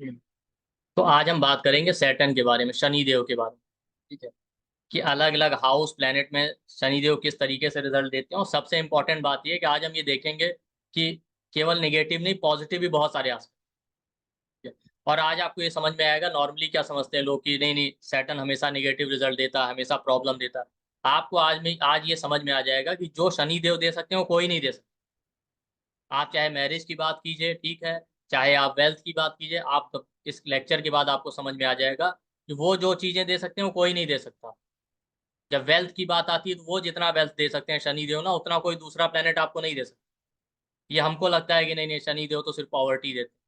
हम्म। तो आज हम बात करेंगे सैटर्न के बारे में, शनि देव के बारे में। ठीक है, कि अलग अलग हाउस प्लेनेट में शनि देव किस तरीके से रिजल्ट देते हैं। और सबसे इंपॉर्टेंट बात यह है कि आज हम ये देखेंगे कि केवल नेगेटिव नहीं, पॉजिटिव भी बहुत सारे आस्पेक्ट हैं। और आज आपको ये समझ में आएगा नॉर्मली क्या समझते हैं लोग कि नहीं नहीं, सैटर्न हमेशा नेगेटिव रिजल्ट देता है, हमेशा प्रॉब्लम देता है। आपको आज ये समझ में आ जाएगा कि जो शनि देव दे सकते हैं वो कोई नहीं दे सकता। आप चाहे मैरिज की बात कीजिए, ठीक है, चाहे आप वेल्थ की बात कीजिए, आप इस लेक्चर के बाद आपको समझ में आ जाएगा कि वो जो चीजें दे सकते हैं वो कोई नहीं दे सकता। जब वेल्थ की बात आती है तो वो जितना वेल्थ दे सकते हैं शनि देव ना, उतना कोई दूसरा प्लेनेट आपको नहीं दे सकता। ये हमको लगता है कि नहीं नहीं, शनि देव तो सिर्फ पॉवर्टी देते हैं।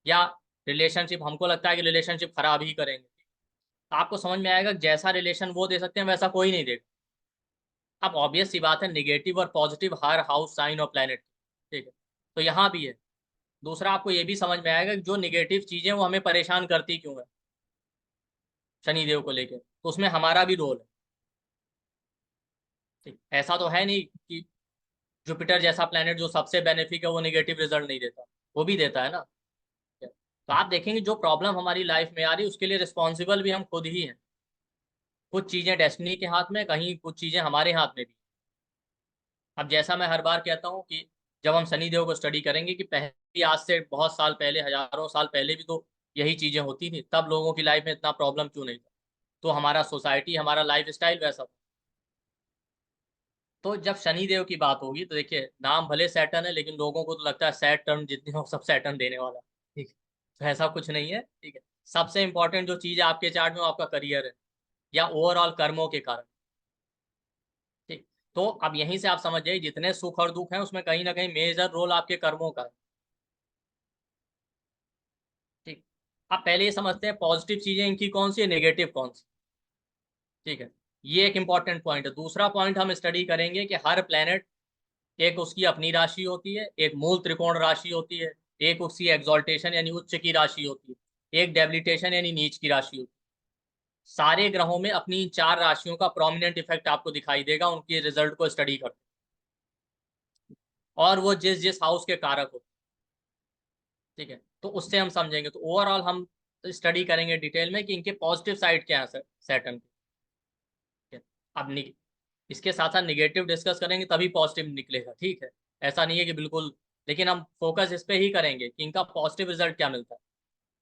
या रिलेशनशिप, हमको लगता है कि रिलेशनशिप खराब ही करेंगे। तो आपको समझ में आएगा कि जैसा रिलेशन वो दे सकते हैं वैसा कोई नहीं देगा। अब ऑब्वियस सी बात है, निगेटिव और पॉजिटिव हर हाउस साइन और प्लेनेट, ठीक है, तो यहाँ भी है। दूसरा आपको ये भी समझ में आएगा कि जो निगेटिव चीजें वो हमें परेशान करती क्यों है शनि देव को लेके, तो उसमें हमारा भी रोल है। ठीक, ऐसा तो है नहीं कि जुपिटर जैसा प्लेनेट जो सबसे बेनिफिक है वो निगेटिव रिजल्ट नहीं देता, वो भी देता है ना। तो आप देखेंगे जो प्रॉब्लम हमारी लाइफ में आ रही है उसके लिए रिस्पॉन्सिबल भी हम खुद ही हैं। कुछ चीजें डेस्टिनी के हाथ में, कहीं कुछ चीजें हमारे हाथ में भी। अब जैसा मैं हर बार कहता हूँ कि जब हम शनि देव को स्टडी करेंगे कि पहले, आज से बहुत साल पहले, हजारों साल पहले भी तो यही चीजें होती थी, तब लोगों की लाइफ में इतना प्रॉब्लम क्यों नहीं था। तो हमारा सोसाइटी, हमारा लाइफ स्टाइल वैसा था। तो जब शनि देव की बात होगी तो देखिए, नाम भले सैटर्न है लेकिन लोगों को तो लगता है सैटर्न जितने हो सब सैटर्न देने वाला है। ठीक है, तो ऐसा कुछ नहीं है। ठीक है, सबसे इंपॉर्टेंट जो चीज है आपके चार्ट में वो आपका करियर है, या ओवरऑल कर्मों के कारण। ठीक, तो अब यहीं से आप समझ जाइए जितने सुख और दुख हैं उसमें कहीं ना कहीं मेजर रोल आपके कर्मों का है। ठीक, आप पहले ये समझते हैं पॉजिटिव चीजें इनकी कौन सी है, नेगेटिव कौन सी। ठीक है, ये एक इंपॉर्टेंट पॉइंट है। दूसरा पॉइंट हम स्टडी करेंगे कि हर प्लेनेट, एक उसकी अपनी राशि होती है, एक मूल त्रिकोण राशि होती है, एक उसकी एग्जॉल्टेशन यानी उच्च की राशि होती है, एक डेबिलिटेशन यानी नीच की राशि होती है। सारे ग्रहों में अपनी इन चार राशियों का प्रोमिनेंट इफेक्ट आपको दिखाई देगा उनके रिजल्ट को स्टडी करते, और वो जिस जिस हाउस के कारक होते हैं। ठीक है, तो उससे हम समझेंगे। तो ओवरऑल हम स्टडी करेंगे डिटेल में कि इनके पॉजिटिव साइड क्या है सैटर्न के। ठीक है? अब इसके साथ साथ निगेटिव डिस्कस करेंगे तभी पॉजिटिव निकलेगा। ठीक है, ऐसा नहीं है कि बिल्कुल, लेकिन हम फोकस इस पे ही करेंगे कि इनका पॉजिटिव रिजल्ट क्या मिलता है।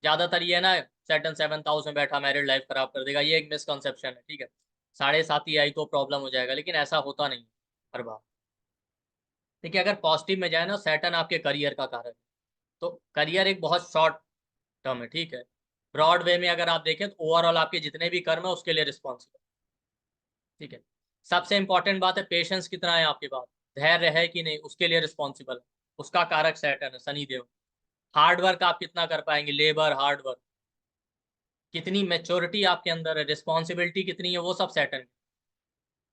ज्यादातर ये है ना, सैटर्न 7th हाउस में बैठा मैरिड लाइफ खराब कर देगा, ये एक मिसकंसेप्शन है। ठीक है, 7.5 ही आई तो प्रॉब्लम हो जाएगा, लेकिन ऐसा होता नहीं हर बार। देखिए, अगर पॉजिटिव में जाए ना, सैटर्न आपके करियर का कारक है। तो करियर एक बहुत शॉर्ट टर्म है। ठीक है, ब्रॉड वे में अगर आप देखें तो ओवरऑल आपके जितने भी कर्म है उसके लिए रिस्पॉन्सिबल। ठीक है, सबसे इंपॉर्टेंट बात है पेशेंस कितना है आपके पास, धैर्य है कि नहीं, उसके लिए रिस्पॉन्सिबल है। उसका कारक सैटर्न है, शनि देव। हार्ड वर्क आप कितना कर पाएंगे, लेबर हार्ड वर्क, कितनी मेच्योरिटी आपके अंदर है, रिस्पॉन्सिबिलिटी कितनी है, वो सब सैटर्न।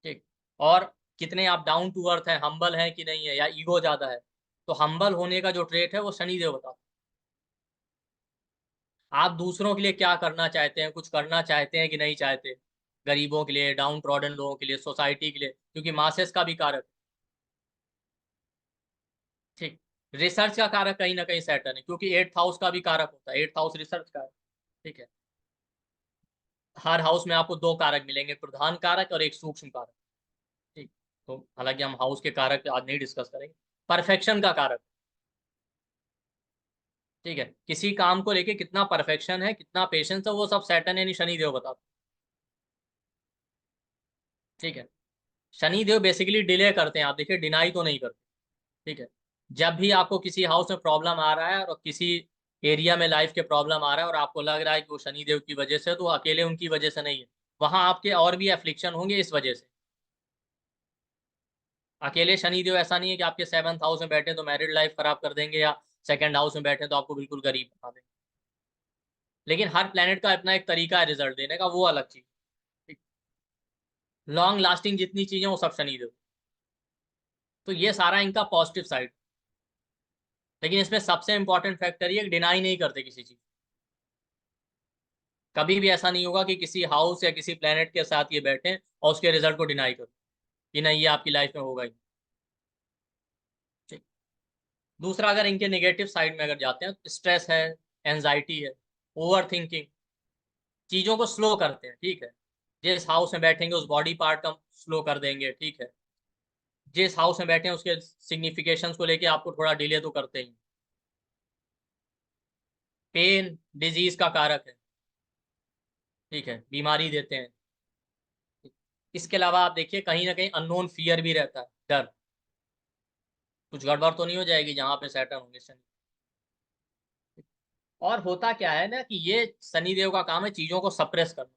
ठीक, और कितने आप डाउन टू अर्थ है, हम्बल है कि नहीं है, या ईगो ज्यादा है। तो हम्बल होने का जो ट्रेट है वो शनि देव बताता है। आप दूसरों के लिए क्या करना चाहते हैं, कुछ करना चाहते हैं कि नहीं चाहते, गरीबों के लिए, डाउन ट्रॉडन लोगों के लिए, सोसाइटी के लिए, क्योंकि मासेस का भी कारक। ठीक, रिसर्च का कारक कहीं ना कहीं सैटर्न है, क्योंकि 8th हाउस का भी कारक होता है, 8th हाउस रिसर्च का है। ठीक है, हर हाउस में आपको दो कारक मिलेंगे, प्रधान कारक और एक सूक्ष्म कारक। ठीक, तो हालांकि हम हाउस के कारक आज नहीं डिस्कस करेंगे। परफेक्शन का कारक, ठीक है, किसी काम को लेके कितना परफेक्शन है, कितना पेशेंस है, वो सब सैटर्न यानी शनि देव बताता है। ठीक है, शनि देव बेसिकली डिले करते हैं, आप देखिए डिनाई तो नहीं करते। ठीक है, जब भी आपको किसी हाउस में प्रॉब्लम आ रहा है और किसी एरिया में लाइफ के प्रॉब्लम आ रहा है और आपको लग रहा है कि वो शनि देव की वजह से, तो अकेले उनकी वजह से नहीं है। वहां आपके और भी एफ्लिक्शन होंगे इस वजह से। अकेले शनि देव ऐसा नहीं है कि आपके 7th हाउस में बैठे तो मैरिड लाइफ खराब कर देंगे, या 2nd हाउस में बैठे तो आपको बिल्कुल गरीब बना देंगे। लेकिन हर प्लेनेट का अपना एक तरीका है रिजल्ट देने का, वो अलग चीज। लॉन्ग लास्टिंग जितनी चीजें वो सब शनि देव। तो ये सारा इनका पॉजिटिव साइड। लेकिन इसमें सबसे इंपॉर्टेंट फैक्टर ये डिनाई नहीं करते किसी चीज। कभी भी ऐसा नहीं होगा कि किसी हाउस या किसी प्लेनेट के साथ ये बैठे और उसके रिजल्ट को डिनाई करो कि नहीं ये आपकी लाइफ में होगा ही। ठीक, दूसरा अगर इनके नेगेटिव साइड में अगर जाते हैं तो स्ट्रेस है, एंजाइटी है, ओवर थिंकिंग, चीजों को स्लो करते हैं, ठीक है। जिस हाउस में बैठेंगे उस बॉडी पार्ट का स्लो कर देंगे, ठीक है। जिस हाउस में बैठे हैं उसके सिग्निफिकेशंस को लेके आपको थोड़ा डिले तो करते ही। पेन डिजीज का कारक है, ठीक है, बीमारी देते हैं। इसके अलावा आप देखिए कहीं ना कहीं अननोन फियर भी रहता है, डर, कुछ गड़बड़ तो नहीं हो जाएगी जहां पे सैटर्न होंगे शनि। और होता क्या है ना कि ये शनि देव का काम है चीजों को सप्रेस करना,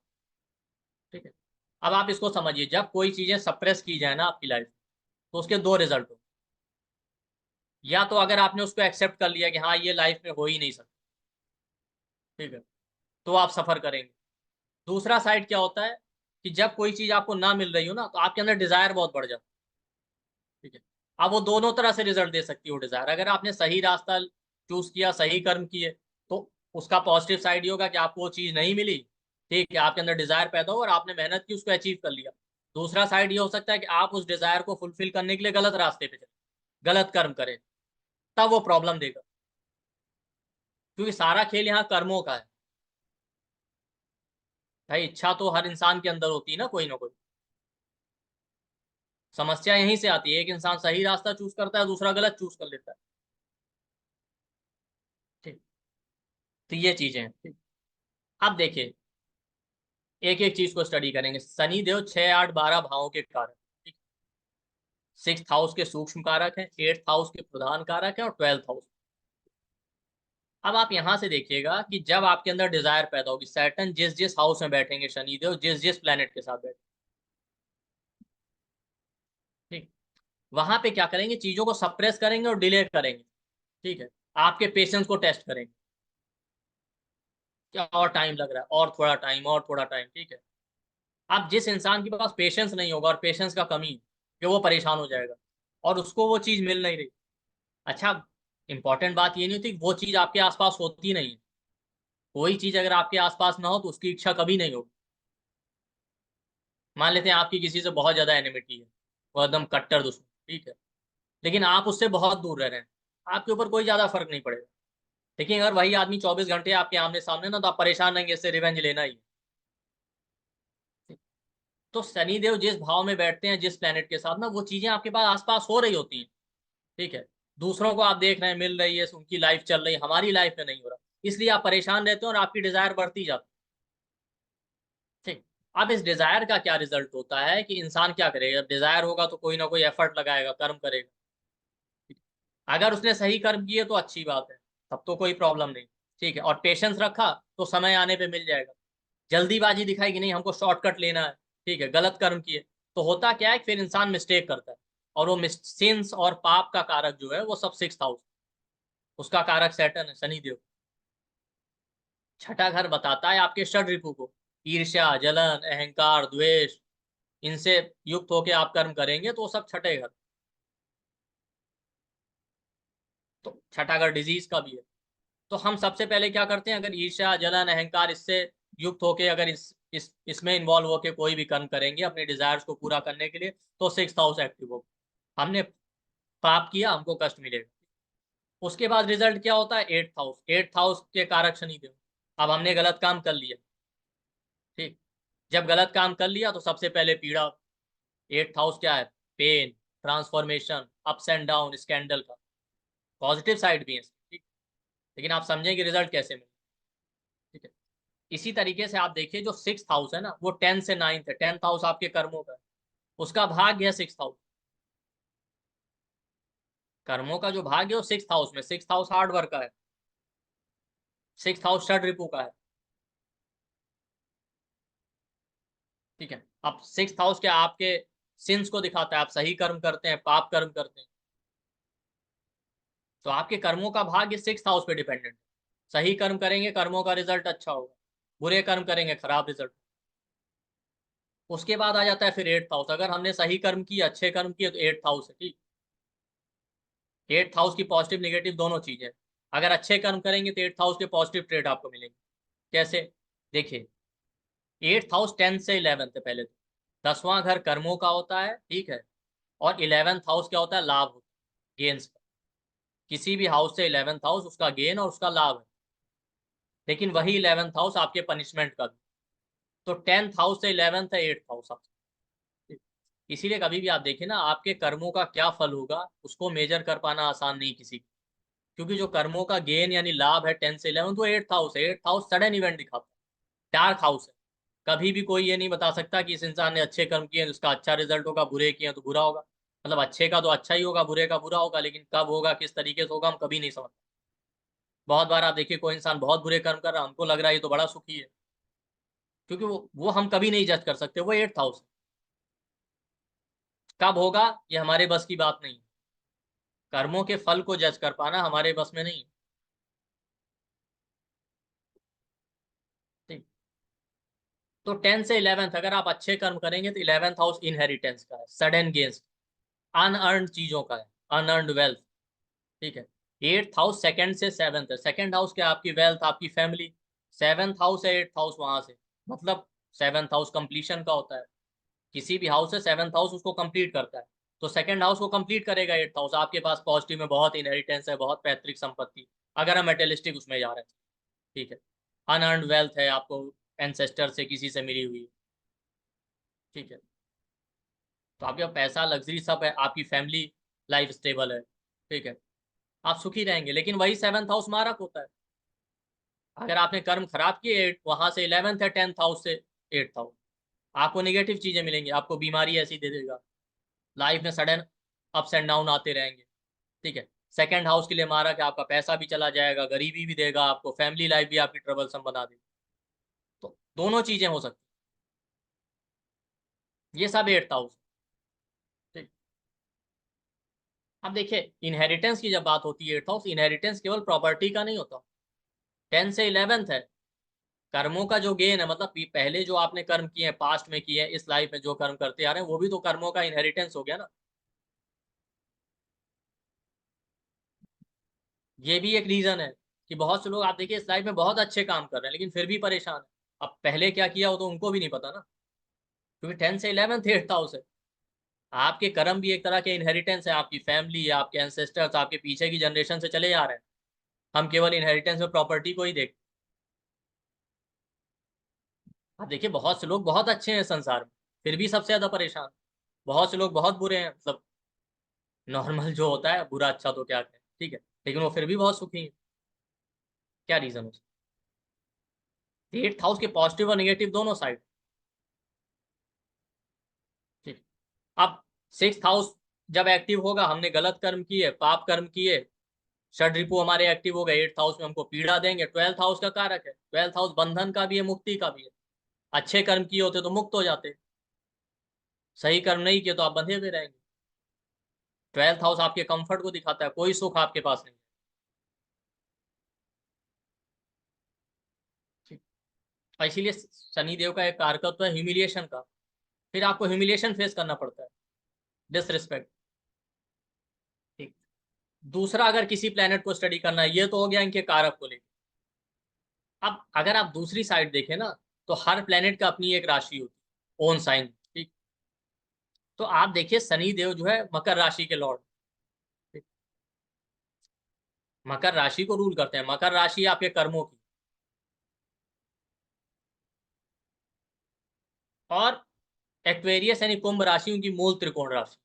ठीक है। अब आप इसको समझिए, जब कोई चीजें सप्रेस की जाए ना आपकी लाइफ में, तो उसके दो रिजल्ट हो। या तो अगर आपने उसको एक्सेप्ट कर लिया कि हाँ ये लाइफ में हो ही नहीं सकता, ठीक है, तो आप सफर करेंगे। दूसरा साइड क्या होता है कि जब कोई चीज आपको ना मिल रही हो ना, तो आपके अंदर डिजायर बहुत बढ़ जाता है, ठीक है। अब वो दोनों तरह से रिजल्ट दे सकती है वो डिजायर। अगर आपने सही रास्ता चूज किया, सही कर्म किए, तो उसका पॉजिटिव साइड ये होगा कि आपको वो चीज नहीं मिली, ठीक है, आपके अंदर डिजायर पैदा हो और आपने मेहनत की उसको अचीव कर लिया। दूसरा साइड ये हो सकता है कि आप उस डिजायर को फुलफिल करने के लिए गलत रास्ते पे चले, गलत कर्म करें, तब वो प्रॉब्लम देगा। क्योंकि सारा खेल यहाँ कर्मों का है भाई। इच्छा तो हर इंसान के अंदर होती है ना कोई। समस्या यहीं से आती है, एक इंसान सही रास्ता चूज करता है, दूसरा गलत चूज कर लेता है, ठीक। तो ये चीजें हैं, ठीक। अब देखिए एक एक चीज को स्टडी करेंगे। शनि देव 6 8 12 भावों के कारक, ठीक। 6th हाउस के सूक्ष्म कारक हैं, 8th हाउस के प्रधान कारक हैं और 12th हाउस। अब आप यहां से देखिएगा कि जब आपके अंदर डिजायर पैदा होगी, सैटर्न जिस जिस हाउस में बैठेंगे, शनिदेव जिस जिस प्लेनेट के साथ बैठे, ठीक, वहां पे क्या करेंगे, चीजों को सप्रेस करेंगे और डिले करेंगे, ठीक है। आपके पेशेंस को टेस्ट करेंगे, क्या और टाइम लग रहा है, और थोड़ा टाइम, और थोड़ा टाइम, ठीक है। अब जिस इंसान के पास पेशेंस नहीं होगा और पेशेंस का कमी है, कि वो परेशान हो जाएगा और उसको वो चीज मिल नहीं रही। अच्छा, इंपॉर्टेंट बात ये नहीं होती कि वो चीज आपके आसपास होती नहीं है। कोई चीज अगर आपके आसपास ना हो तो उसकी इच्छा कभी नहीं होगी। मान लेते हैं आपकी किसी से बहुत ज्यादा एनिमिटी है, वो एकदम कट्टर दुश्मन, ठीक है, लेकिन आप उससे बहुत दूर रह रहे हैं, आपके ऊपर कोई ज्यादा फर्क नहीं पड़ेगा। लेकिन अगर वही आदमी 24 घंटे आपके आमने सामने ना, तो आप परेशान रहेंगे, इससे रिवेंज लेना ही है। तो शनिदेव जिस भाव में बैठते हैं जिस प्लेनेट के साथ ना, वो चीजें आपके पास आसपास हो रही होती हैं, ठीक है। दूसरों को आप देख रहे हैं, मिल रही है, उनकी लाइफ चल रही है, हमारी लाइफ में नहीं हो रहा, इसलिए आप परेशान रहते हो और आपकी डिजायर बढ़ती जाती है, ठीक। अब इस डिजायर का क्या रिजल्ट होता है कि इंसान क्या करेगा, डिजायर होगा तो कोई ना कोई एफर्ट लगाएगा, कर्म करेगा, ठीक। अगर उसने सही कर्म किए तो अच्छी बात है, तब तो कोई प्रॉब्लम नहीं, ठीक है। और पेशेंस रखा तो समय आने पे मिल जाएगा। जल्दीबाजी दिखाई कि नहीं हमको शॉर्टकट लेना है, ठीक है, गलत कर्म किए, तो होता क्या है कि फिर इंसान मिस्टेक करता है। और वो सिंस और पाप का कारक जो है वो सब 6th हाउस, उसका कारक सैटर्न है, शनिदेव। छठा घर बताता है आपके षड रिपु को, ईर्ष्या, जलन, अहंकार, द्वेष, इनसे युक्त होके आप कर्म करेंगे तो वो सब छठे घर। तो छठा घर डिजीज का भी है। तो हम सबसे पहले क्या करते हैं, अगर ईर्ष्या, जलन, अहंकार इससे युक्त होके अगर इसमें इन्वॉल्व होके कोई भी कर्म करेंगे अपने डिजायर्स को पूरा करने के लिए, तो 6th हाउस एक्टिव होगा। हमने पाप किया, हमको कष्ट मिलेगा। उसके बाद रिजल्ट क्या होता है, 8th हाउस, 8th हाउस के कारक शनिदेव। अब हमने गलत काम कर लिया, ठीक। जब गलत काम कर लिया तो सबसे पहले पीड़ा। 8th हाउस क्या है, pain, transformation, ups and down, scandal का पॉजिटिव साइड भी है, ठीक। लेकिन आप समझेंगे रिजल्ट कैसे मिले, ठीक है। इसी तरीके से आप देखिए जो 6th हाउस है ना, वो 10 से 9th है, 10th हाउस आपके कर्मों का है, उसका भाग्य है 6th हाउस। कर्मों का जो भाग्य है वो 6th हाउस में, 6th हाउस हार्ड वर्क का है, 6th हाउस षड रिपु का है, ठीक है। अब 6th हाउस क्या आपके सिंस को दिखाता है, आप सही कर्म करते हैं, पाप कर्म करते हैं, तो आपके कर्मों का भाग्य 6th हाउस पे डिपेंडेंट है। सही कर्म करेंगे कर्मों का रिजल्ट अच्छा होगा, बुरे कर्म करेंगे खराब रिजल्ट। उसके बाद आ जाता है फिर 8th हाउस, अगर हमने सही कर्म किए, अच्छे कर्म किए, तो 8th हाउस है, ठीक। 8th हाउस की पॉजिटिव निगेटिव दोनों चीजें। अगर अच्छे कर्म करेंगे तो 8th हाउस के पॉजिटिव ट्रेड आपको मिलेंगे। कैसे, देखिए, 8th हाउस 10 से 11th है पहले तो। 10वां घर कर्मों का होता है, ठीक है। और 11th हाउस क्या होता है, लाभ होता है, गेन्स का। किसी भी हाउस से 11th हाउस उसका गेन और उसका लाभ है, लेकिन वही 11th हाउस आपके पनिशमेंट का भी। तो 10th हाउस से 11th है 8th हाउस आपका। इसीलिए कभी भी आप देखिए ना, आपके कर्मों का क्या फल होगा उसको मेजर कर पाना आसान नहीं किसी को। क्योंकि जो कर्मों का गेन यानी लाभ है 10 से 11, वो 8th हाउस है। 8th हाउस सडन इवेंट दिखाता है, डार्क हाउस है। कभी भी कोई ये नहीं बता सकता कि इस इंसान ने अच्छे कर्म किए उसका अच्छा रिजल्ट होगा, बुरे किए तो बुरा होगा। मतलब अच्छे का तो अच्छा ही होगा, बुरे का बुरा होगा, लेकिन कब होगा किस तरीके से होगा हम कभी नहीं समझ। बहुत बार आप देखिए कोई इंसान बहुत बुरे कर्म कर रहा है, हमको लग रहा है ये तो बड़ा सुखी है। क्योंकि वो हम कभी नहीं जज कर सकते, वो 8th हाउस। कब होगा ये हमारे बस की बात नहीं। कर्मों के फल को जज कर पाना हमारे बस में नहीं। ठीक। तो 10 से 11th अगर आप अच्छे कर्म करेंगे तो 11th हाउस इनहेरिटेंस का है, सडन गेन्स, अनअर्न्ड चीजों का है, अनअर्न्ड वेल्थ। ठीक है। 8th हाउस सेकंड से 7th है। सेकंड हाउस क्या, आपकी वेल्थ, आपकी फैमिली। 7th हाउस है 8th हाउस वहां से। मतलब 7th हाउस कंप्लीशन का होता है। किसी भी हाउस से 7th हाउस उसको कंप्लीट करता है। तो सेकंड हाउस को कंप्लीट करेगा 8th हाउस। आपके पास पॉजिटिव में बहुत इनहेरिटेंस है, बहुत पैतृक संपत्ति, अगर हम मेटेलिस्टिक उसमें जा रहे हैं। ठीक है। अनअर्न्ड वेल्थ है आपको, एंसेस्टर से किसी से मिली हुई। ठीक है। तो आपके पास पैसा, लग्जरी सब है, आपकी फैमिली लाइफ स्टेबल है। ठीक है। आप सुखी रहेंगे। लेकिन वही 7th हाउस मारक होता है। अगर आपने कर्म खराब किए, वहां से 11th है 10th हाउस से 8th हाउस, आपको निगेटिव चीजें मिलेंगी, आपको बीमारी ऐसी दे देगा, लाइफ में सडन अप्स एंड डाउन आते रहेंगे। ठीक है। सेकंड हाउस के लिए मारा कि आपका पैसा भी चला जाएगा, गरीबी भी देगा आपको, फैमिली लाइफ भी आपकी ट्रबलसम बना देगी। तो दोनों चीजें हो सकती। ये सब 8th हाउस। ठीक। अब देखिए इनहेरिटेंस की जब बात होती है, 8th हाउस इनहेरिटेंस केवल प्रॉपर्टी का नहीं होता। 10 से 11th है कर्मों का जो गेन है, मतलब पहले जो आपने कर्म किए हैं, पास्ट में किए हैं, इस लाइफ में जो कर्म करते आ रहे हैं, वो भी तो कर्मों का इनहेरिटेंस हो गया ना। ये भी एक रीजन है कि बहुत से लोग आप देखिए इस लाइफ में बहुत अच्छे काम कर रहे हैं लेकिन फिर भी परेशान है। अब पहले क्या किया हो तो उनको भी नहीं पता ना। क्योंकि 10 से 11th 8th हाउस है। आपके कर्म भी एक तरह के इनहेरिटेंस है, आपकी फैमिली, आपके एंसेस्टर्स, आपके पीछे की जनरेशन से चले आ रहे हैं। हम केवल इनहेरिटेंस में प्रॉपर्टी को ही देख। आप देखिए बहुत से लोग बहुत अच्छे हैं संसार में, फिर भी सबसे ज्यादा परेशान। बहुत से लोग बहुत बुरे हैं, मतलब नॉर्मल जो होता है, बुरा अच्छा तो क्या कहें, ठीक है, लेकिन वो फिर भी बहुत सुखी है। क्या रीजन हो? 8th हाउस के पॉजिटिव और निगेटिव दोनों साइड। ठीक। अब 6th हाउस जब एक्टिव होगा, हमने गलत कर्म किए, पाप कर्म किए, षड रिपु हमारे एक्टिव हो गए, 8th हाउस में हमको पीड़ा देंगे। 12th हाउस का कारक है, 12th हाउस बंधन का भी है, मुक्ति का भी है। अच्छे कर्म किए होते तो मुक्त हो जाते, सही कर्म नहीं किए तो आप बंधे हुए रहेंगे। 12th हाउस आपके कंफर्ट को दिखाता है, कोई सुख आपके पास नहीं। ठीक। और इसीलिए शनि देव का एक कारकत्व है ह्यूमिलिएशन का। फिर आपको ह्यूमिलिएशन फेस करना पड़ता है, डिसरिस्पेक्ट। ठीक। दूसरा, अगर किसी प्लेनेट को स्टडी करना है, ये तो हो गया इनके कारक को लेकर। अब अगर आप दूसरी साइड देखें ना, तो हर प्लेनेट का अपनी एक राशि होती है, ओन साइन। ठीक। तो आप देखिए शनि देव जो है मकर राशि के लॉर्ड, मकर राशि को रूल करते हैं। मकर राशि आपके कर्मों की। और एक्वेरियस यानी कुंभ राशि उनकी मूल त्रिकोण राशि।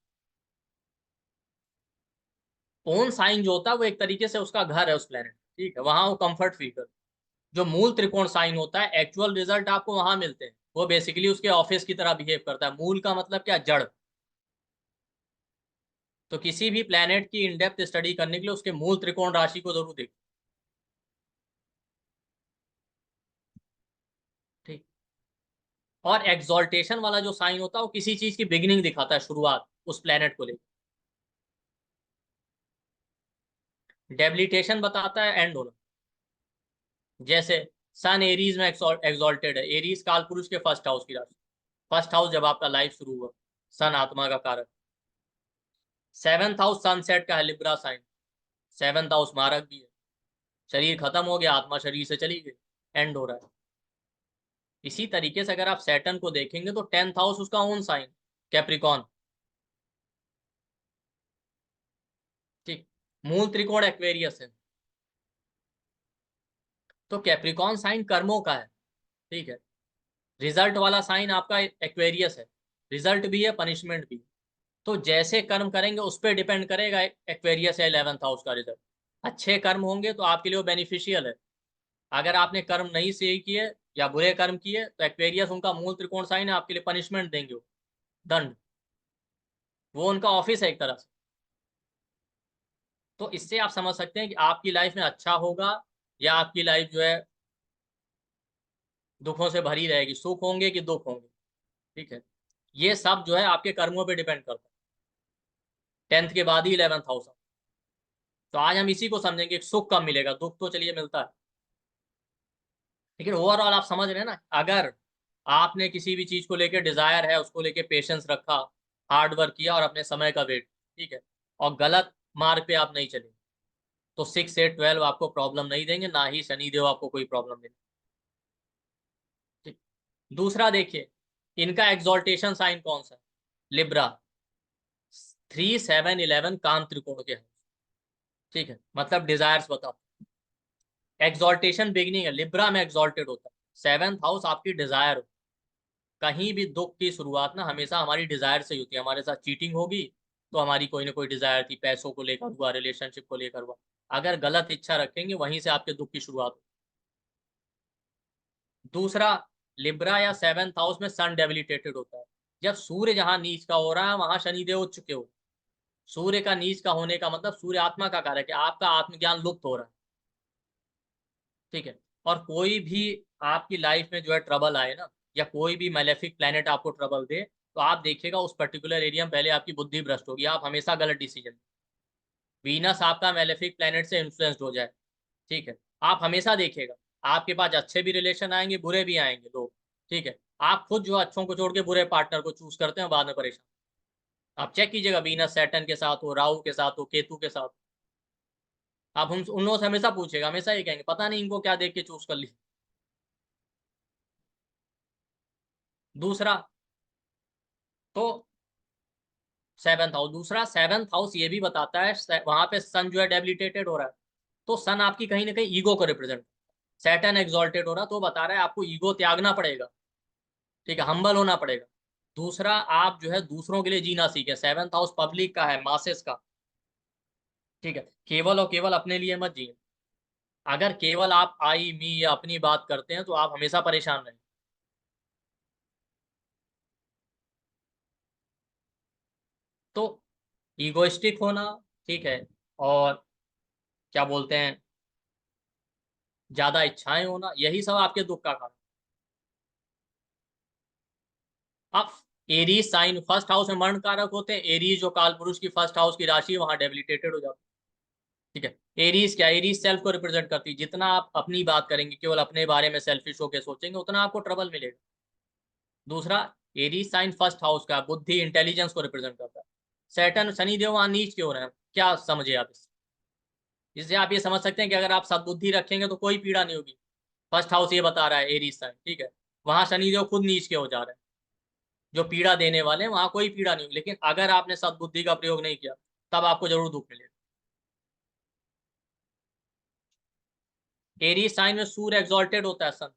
ओन साइन जो होता है वो एक तरीके से उसका घर है उस प्लेनेट। ठीक है, वहां वो कंफर्ट फील कर। जो मूल त्रिकोण साइन होता है, एक्चुअल रिजल्ट आपको वहां मिलते हैं, वो बेसिकली उसके ऑफिस की तरह बिहेव करता है। मूल का मतलब क्या, जड़। तो किसी भी प्लेनेट की इन डेप्थ स्टडी करने के लिए उसके मूल त्रिकोण राशि को जरूर देखिए। ठीक। और एक्सॉल्टेशन वाला जो साइन होता है वो किसी चीज की बिगिनिंग दिखाता है, शुरुआत उस प्लेनेट को लेकर। डेबिलिटेशन बताता है एंड होना। जैसे सन एरीज में एक्सॉल्टेड है, एरीज काल पुरुष के फर्स्ट हाउस की राशि। फर्स्ट हाउस जब आपका लाइफ शुरू हुआ, सन आत्मा का कारक। 7th हाउस सनसेट का है, लिब्रा साइन। 7th हाउस मारक भी है। शरीर खत्म हो गया, आत्मा शरीर से चली गई, एंड हो रहा है। इसी तरीके से अगर आप सैटर्न को देखेंगे तो 10th हाउस उसका ओन साइन, कैप्रिकॉन। ठीक। मूल त्रिकोण एक्वेरियस है। तो कैप्रिकॉन साइन कर्मों का है, ठीक है। रिजल्ट वाला साइन आपका एक्वेरियस है, रिजल्ट भी है पनिशमेंट भी। तो जैसे कर्म करेंगे उस पर डिपेंड करेगा एक्वेरियस या 11th हाउस का रिजल्ट। अच्छे कर्म होंगे तो आपके लिए वो बेनिफिशियल है। अगर आपने कर्म नहीं सही किए या बुरे कर्म किए तो एक्वेरियस उनका मूल त्रिकोण साइन है, आपके लिए पनिशमेंट देंगे वो, दंड। वो उनका ऑफिस है एक तरह से। तो इससे आप समझ सकते हैं कि आपकी लाइफ में अच्छा होगा या आपकी लाइफ जो है दुखों से भरी रहेगी, सुख होंगे कि दुख होंगे, ठीक है। ये सब जो है आपके कर्मों पे डिपेंड करता है। 10th के बाद ही 11th हाउस। तो आज हम इसी को समझेंगे कि सुख कब मिलेगा, दुख तो चलिए मिलता है, लेकिन ओवरऑल आप समझ रहे हैं ना। अगर आपने किसी भी चीज को लेकर डिजायर है, उसको लेकर पेशेंस रखा, हार्ड वर्क किया और अपने समय का वेट, ठीक है, और गलत मार्ग पे आप नहीं चले, तो 6 8 12 आपको प्रॉब्लम नहीं देंगे, ना ही शनिदेव आपको कोई प्रॉब्लम देंगे, ठीक। दूसरा देखिए, इनका एक्सॉल्टेशन साइन कौन सा है? लिब्रा। 3 7 11 काम त्रिकोण के हैं, ठीक है, मतलब डिजायर्स बताओ। एक्सॉल्टेशन बिगनिंग है, लिब्रा में एक्सॉल्टेड होता है। 7th हाउस आपकी डिजायर। कहीं भी दुख की शुरुआत ना हमेशा हमारी डिजायर से ही होती है। हमारे साथ चीटिंग होगी तो हमारी कोई ना कोई डिजायर थी, पैसों को लेकर हुआ, रिलेशनशिप को लेकर हुआ। अगर गलत इच्छा रखेंगे वहीं से आपके दुख की शुरुआत हो। दूसरा, लिब्रा या 7th हाउस में सन डेबिलिटेटेड होता है। जब सूर्य जहां नीच का हो रहा है वहां शनिदेव उच्च के हो। सूर्य का नीच का होने का मतलब सूर्य आत्मा का कार्य है कि आपका आत्मज्ञान लुप्त हो रहा है, ठीक है। और कोई भी आपकी लाइफ में जो है ट्रबल आए ना, या कोई भी मैलेफिक प्लेनेट आपको ट्रबल दे, तो आप देखिएगा उस पर्टिकुलर एरिया में पहले आपकी बुद्धि भ्रष्ट होगी, आप हमेशा गलत डिसीजन। वीनस आपका मैलेफिक प्लेनेट से इन्फ्लुएंस्ड हो जाए, ठीक है, आप हमेशा देखिएगा आपके पास अच्छे भी रिलेशन आएंगे, बुरे भी आएंगे लोग, ठीक है। आप खुद जो अच्छों को छोड़ के बुरे पार्टनर को चूज करते हैं, बाद में परेशान। आप चेक कीजिएगा, वीनस सैटर्न के साथ हो, राहु के साथ हो, केतु के साथ, आप उन लोगों से हमेशा पूछेगा, हमेशा ये कहेंगे पता नहीं इनको क्या देख के चूज कर ली। दूसरा, तो 7th हाउस ये भी बताता है, वहां पे सन जो है डेबिलिटेटेड हो रहा है, तो सन आपकी कहीं ना कहीं ईगो को रिप्रेजेंट। सैटर्न एक्सॉल्टेड हो रहा तो बता रहा है आपको ईगो त्यागना पड़ेगा, ठीक है, हम्बल होना पड़ेगा। दूसरा, आप जो है दूसरों के लिए जीना सीखे। 7th हाउस पब्लिक का है, मासेस का, ठीक है। केवल और केवल अपने लिए मत जिए। अगर केवल आप आई मी या अपनी बात करते हैं तो आप हमेशा परेशान रहेंगे। तो ईगोइस्टिक होना, ठीक है, और क्या बोलते हैं, ज्यादा इच्छाएं होना, यही सब आपके दुख का कारण। अब एरीज साइन फर्स्ट हाउस में मरण कारक होते हैं। एरीज जो काल पुरुष की फर्स्ट हाउस की राशि है वहां डेबिलिटेटेड हो जाता है, ठीक है। एरीज क्या, एरीज सेल्फ को रिप्रेजेंट करती है। जितना आप अपनी बात करेंगे, केवल अपने बारे में सेल्फिश होकर सोचेंगे, उतना आपको ट्रबल मिलेगा। दूसरा, एरीज साइन फर्स्ट हाउस का बुद्धि, इंटेलिजेंस को रिप्रेजेंट करता है। सैटर्न शनिदेव वहां नीच क्यों रहे हैं, क्या समझे आप इससे? इससे आप ये समझ सकते हैं कि अगर आप सद्बुद्धि रखेंगे तो कोई पीड़ा नहीं होगी। फर्स्ट हाउस ये बता रहा है एरीज साइन, ठीक है। वहां शनिदेव खुद नीच के हो जा रहे हैं, जो पीड़ा देने वाले हैं वहां कोई पीड़ा नहीं होगी। लेकिन अगर आपने सद्बुद्धि का प्रयोग नहीं किया तब आपको जरूर दुख मिलेगा। एरीज साइन में सूर्य एग्जॉल्टेड होता है, सन।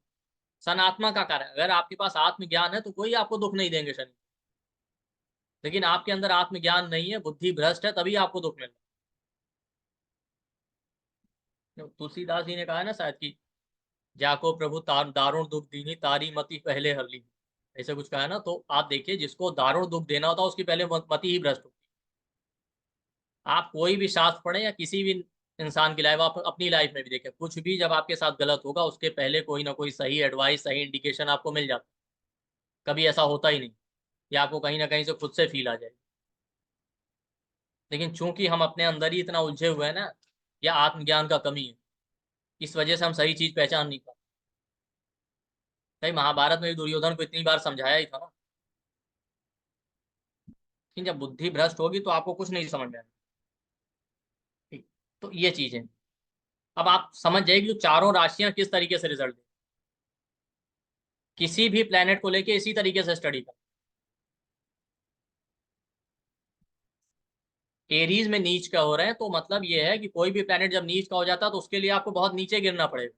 सन आत्मा का कार्य है। अगर आपके पास आत्मज्ञान है तो कोई आपको दुख नहीं देंगे शनि। लेकिन आपके अंदर आत्मज्ञान नहीं है, बुद्धि भ्रष्ट है, तभी आपको दुख मिल रहा है। तुलसीदास जी ने कहा है ना शायद कि जाको प्रभु दारुण दुख दीनी, तारी मति पहले हर ली, ऐसे कुछ कहा है ना। तो आप देखिए, जिसको दारुण दुख देना होता है उसकी पहले मति ही भ्रष्ट होती है। आप कोई भी शास्त्र पढ़े या किसी भी इंसान की लाइफ, आप अपनी लाइफ में भी देखें, कुछ भी जब आपके साथ गलत होगा उसके पहले कोई ना कोई सही एडवाइस, सही इंडिकेशन आपको मिल जाता है। कभी ऐसा होता ही नहीं, या आपको कहीं ना कहीं से खुद से फील आ जाए। लेकिन चूंकि हम अपने अंदर ही इतना उलझे हुए हैं ना, या आत्मज्ञान का कमी है, इस वजह से हम सही चीज पहचान नहीं पाते। भाई महाभारत में भी दुर्योधन को इतनी बार समझाया ही था ना। लेकिन जब बुद्धि भ्रष्ट होगी तो आपको कुछ नहीं समझ में आएगा, ठीक। तो ये चीजें, अब आप समझ जाइए कि जो चारों राशियां किस तरीके से रिजल्ट दें। किसी भी प्लेनेट को लेके इसी तरीके से स्टडी कर। एरीज में नीच का हो रहे हैं तो मतलब ये है कि कोई भी प्लेनेट जब नीच का हो जाता है तो उसके लिए आपको बहुत नीचे गिरना पड़ेगा।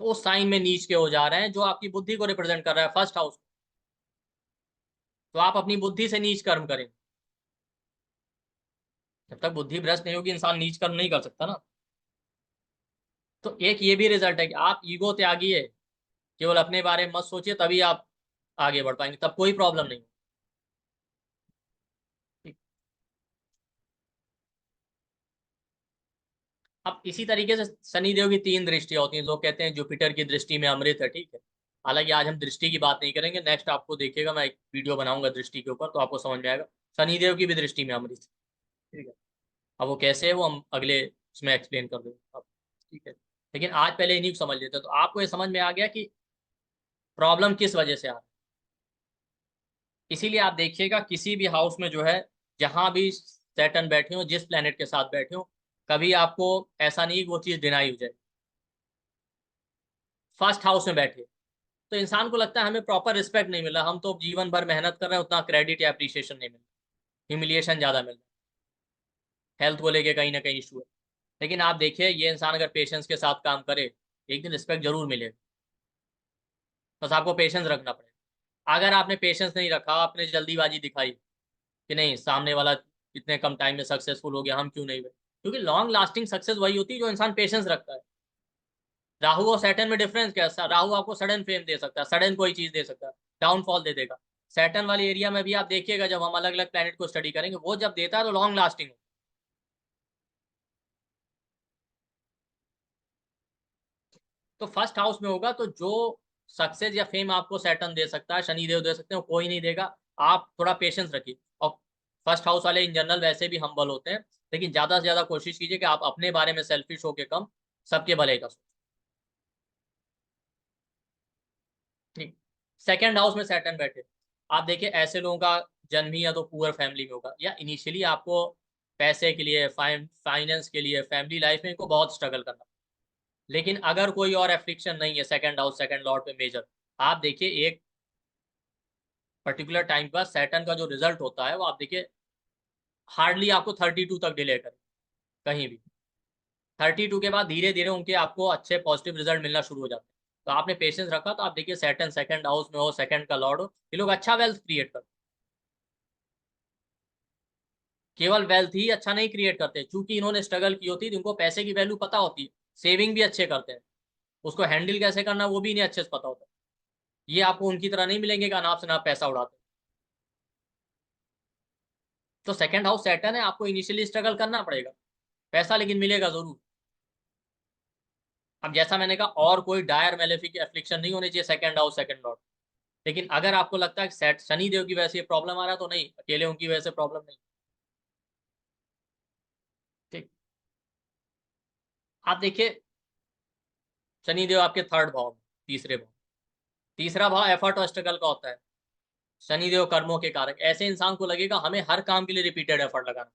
तो उस साइन में नीच के हो जा रहे हैं जो आपकी बुद्धि को रिप्रेजेंट कर रहा है, फर्स्ट हाउस। तो आप अपनी बुद्धि से नीच कर्म करें। जब तक बुद्धि भ्रष्ट नहीं होगी इंसान नीच कर्म नहीं कर सकता ना। तो एक ये भी रिजल्ट है कि आप ईगो त्यागिए, केवल अपने बारे में मत सोचिए, तभी आप आगे बढ़ पाएंगे, तब कोई प्रॉब्लम नहीं। ठीक। अब इसी तरीके से शनिदेव की तीन दृष्टियां होती हैं। लोग कहते हैं जुपिटर की दृष्टि में अमृत है, ठीक है। हालांकि आज हम दृष्टि की बात नहीं करेंगे, नेक्स्ट आपको देखिएगा, मैं एक वीडियो बनाऊंगा दृष्टि के ऊपर, तो आपको समझ में आएगा। शनिदेव की भी दृष्टि में अमृत है, ठीक है। अब वो कैसे है वो हम अगले उसमें एक्सप्लेन कर देंगे अब, ठीक है। लेकिन आज पहले इन्हीं को समझ लेते हैं, तो आपको ये समझ में आ गया कि प्रॉब्लम किस वजह से आ रहा है। इसीलिए आप देखिएगा किसी भी हाउस में जो है, जहां भी सैटर्न बैठे हो, जिस प्लेनेट के साथ बैठे हो, कभी आपको ऐसा नहीं कि वो चीज डिनाई हो जाए। फर्स्ट हाउस में बैठे तो इंसान को लगता है हमें प्रॉपर रिस्पेक्ट नहीं मिला, हम तो जीवन भर मेहनत कर रहे हैं, उतना क्रेडिट या अप्रिसिएशन नहीं मिला, ह्यूमिलिएशन ज्यादा मिल रहा है, हेल्थ को लेके कहीं ना कहीं इशू है। लेकिन आप देखिए ये इंसान अगर पेशेंस के साथ काम करे, एक दिन रिस्पेक्ट जरूर मिलेगा। बस आपको पेशेंस रखना पड़ेगा। अगर आपने पेशेंस नहीं रखा, आपने जल्दीबाजी दिखाई कि नहीं सामने वाला इतने कम टाइम में सक्सेसफुल हो गया, हम क्यों नहीं हुए, क्योंकि लॉन्ग लास्टिंग सक्सेस वही होती है जो इंसान पेशेंस रखता है। राहु और सैटर्न में डिफरेंस क्या है? राहु आपको सडन फेम दे सकता है, सडन कोई चीज दे सकता है, डाउनफॉल दे देगा। सैटर्न वाले एरिया में भी आप देखिएगा, जब हम अलग अलग प्लेनेट को स्टडी करेंगे, वो जब देता है तो लॉन्ग लास्टिंग हो। तो फर्स्ट हाउस में होगा तो जो सक्सेस या फेम आपको सैटर्न दे सकता है, शनिदेव दे सकते हैं, वो कोई नहीं देगा। आप थोड़ा पेशेंस रखिए। और फर्स्ट हाउस वाले इन जनरल वैसे भी हम्बल होते हैं, लेकिन ज्यादा से ज्यादा कोशिश कीजिए कि आप अपने बारे में सेल्फिश होके कम, सबके भले का सोचें। ठीक। सेकेंड हाउस में सैटर्न बैठे, आप देखिए ऐसे लोगों का जन्म ही या तो पुअर फैमिली में होगा, या इनिशियली आपको पैसे के लिए, फाइनेंस के लिए, फैमिली लाइफ में इनको बहुत स्ट्रगल करना। लेकिन अगर कोई और एफ्लिक्शन नहीं है सेकंड हाउस सेकंड लॉर्ड पे मेजर, आप देखिए एक पर्टिकुलर टाइम पर सैटर्न का जो रिजल्ट होता है वो आप देखिए हार्डली आपको 32 तक डिले करे कहीं भी। 32 के बाद धीरे धीरे उनके आपको अच्छे पॉजिटिव रिजल्ट मिलना शुरू हो जाते हैं। तो आपने पेशेंस रखा तो आप देखिए सैटर्न सेकंड हाउस में हो, सेकंड का लॉर्ड हो, ये लोग अच्छा वेल्थ क्रिएट करते हैं। केवल वेल्थ ही अच्छा नहीं क्रिएट करते, क्योंकि इन्होंने स्ट्रगल की होती है, इनको पैसे की वैल्यू पता होती है, सेविंग भी अच्छे करते हैं, उसको हैंडल कैसे करना वो भी इन्हें अच्छे से पता होता है। ये आपको उनकी तरह नहीं मिलेंगे कि अनाप शनाप पैसा उड़ाते हैं। तो सेकंड हाउस सैटर्न है, आपको इनिशियली स्ट्रगल करना पड़ेगा, पैसा लेकिन मिलेगा जरूर। अब जैसा मैंने कहा, और कोई डायर मेलेफिक एफ्लिक्शन नहीं होनी चाहिए सेकंड हाउस सेकंड लॉर्ड। लेकिन अगर आपको लगता है कि शनि देव की वजह से प्रॉब्लम आ रहा है, तो नहीं, अकेले उनकी वजह से प्रॉब्लम नहीं। ठीक। आप देखिए शनि देव आपके थर्ड भाव में, तीसरे भाव, तीसरा भाव एफर्ट और स्ट्रगल का होता है। शनिदेव कर्मों के कारक, ऐसे इंसान को लगेगा हमें हर काम के लिए रिपीटेड एफर्ट लगाना।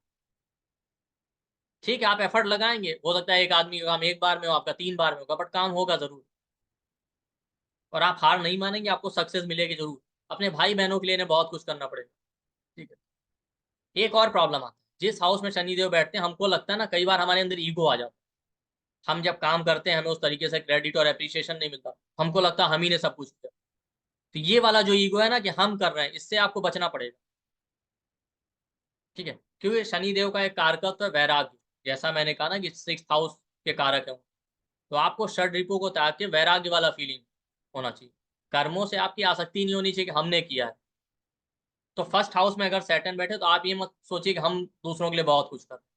ठीक है, आप एफर्ट लगाएंगे, हो सकता है एक आदमी का काम एक बार में हो, आपका 3 बार में होगा, बट काम होगा जरूर। और आप हार नहीं मानेंगे, आपको सक्सेस मिलेगी जरूर। अपने भाई बहनों के लिए इन्हें बहुत कुछ करना पड़ेगा। ठीक है। एक और प्रॉब्लम आता है, जिस हाउस में शनिदेव बैठते हैं, हमको लगता है ना कई बार हमारे अंदर ईगो आ जाता है। हम जब काम करते हैं हमें उस तरीके से क्रेडिट और अप्रिसिएशन नहीं मिलता, हमको लगता है हम ही ने सब कुछ किया। तो ये वाला जो ईगो है ना कि हम कर रहे हैं, इससे आपको बचना पड़ेगा। ठीक है, क्योंकि शनिदेव का एक कारकत्व है वैराग्य, जैसा मैंने कहा ना कि सिक्स हाउस के कारक है। तो आपको षड रिपु को त्याग के वैराग्य वाला फीलिंग होना चाहिए। कर्मों से आपकी आसक्ति नहीं होनी चाहिए कि हमने किया है। तो फर्स्ट हाउस में अगर सैटर्न बैठे तो आप ये मत सोचिए कि हम दूसरों के लिए बहुत कुछ कर रहे हैं।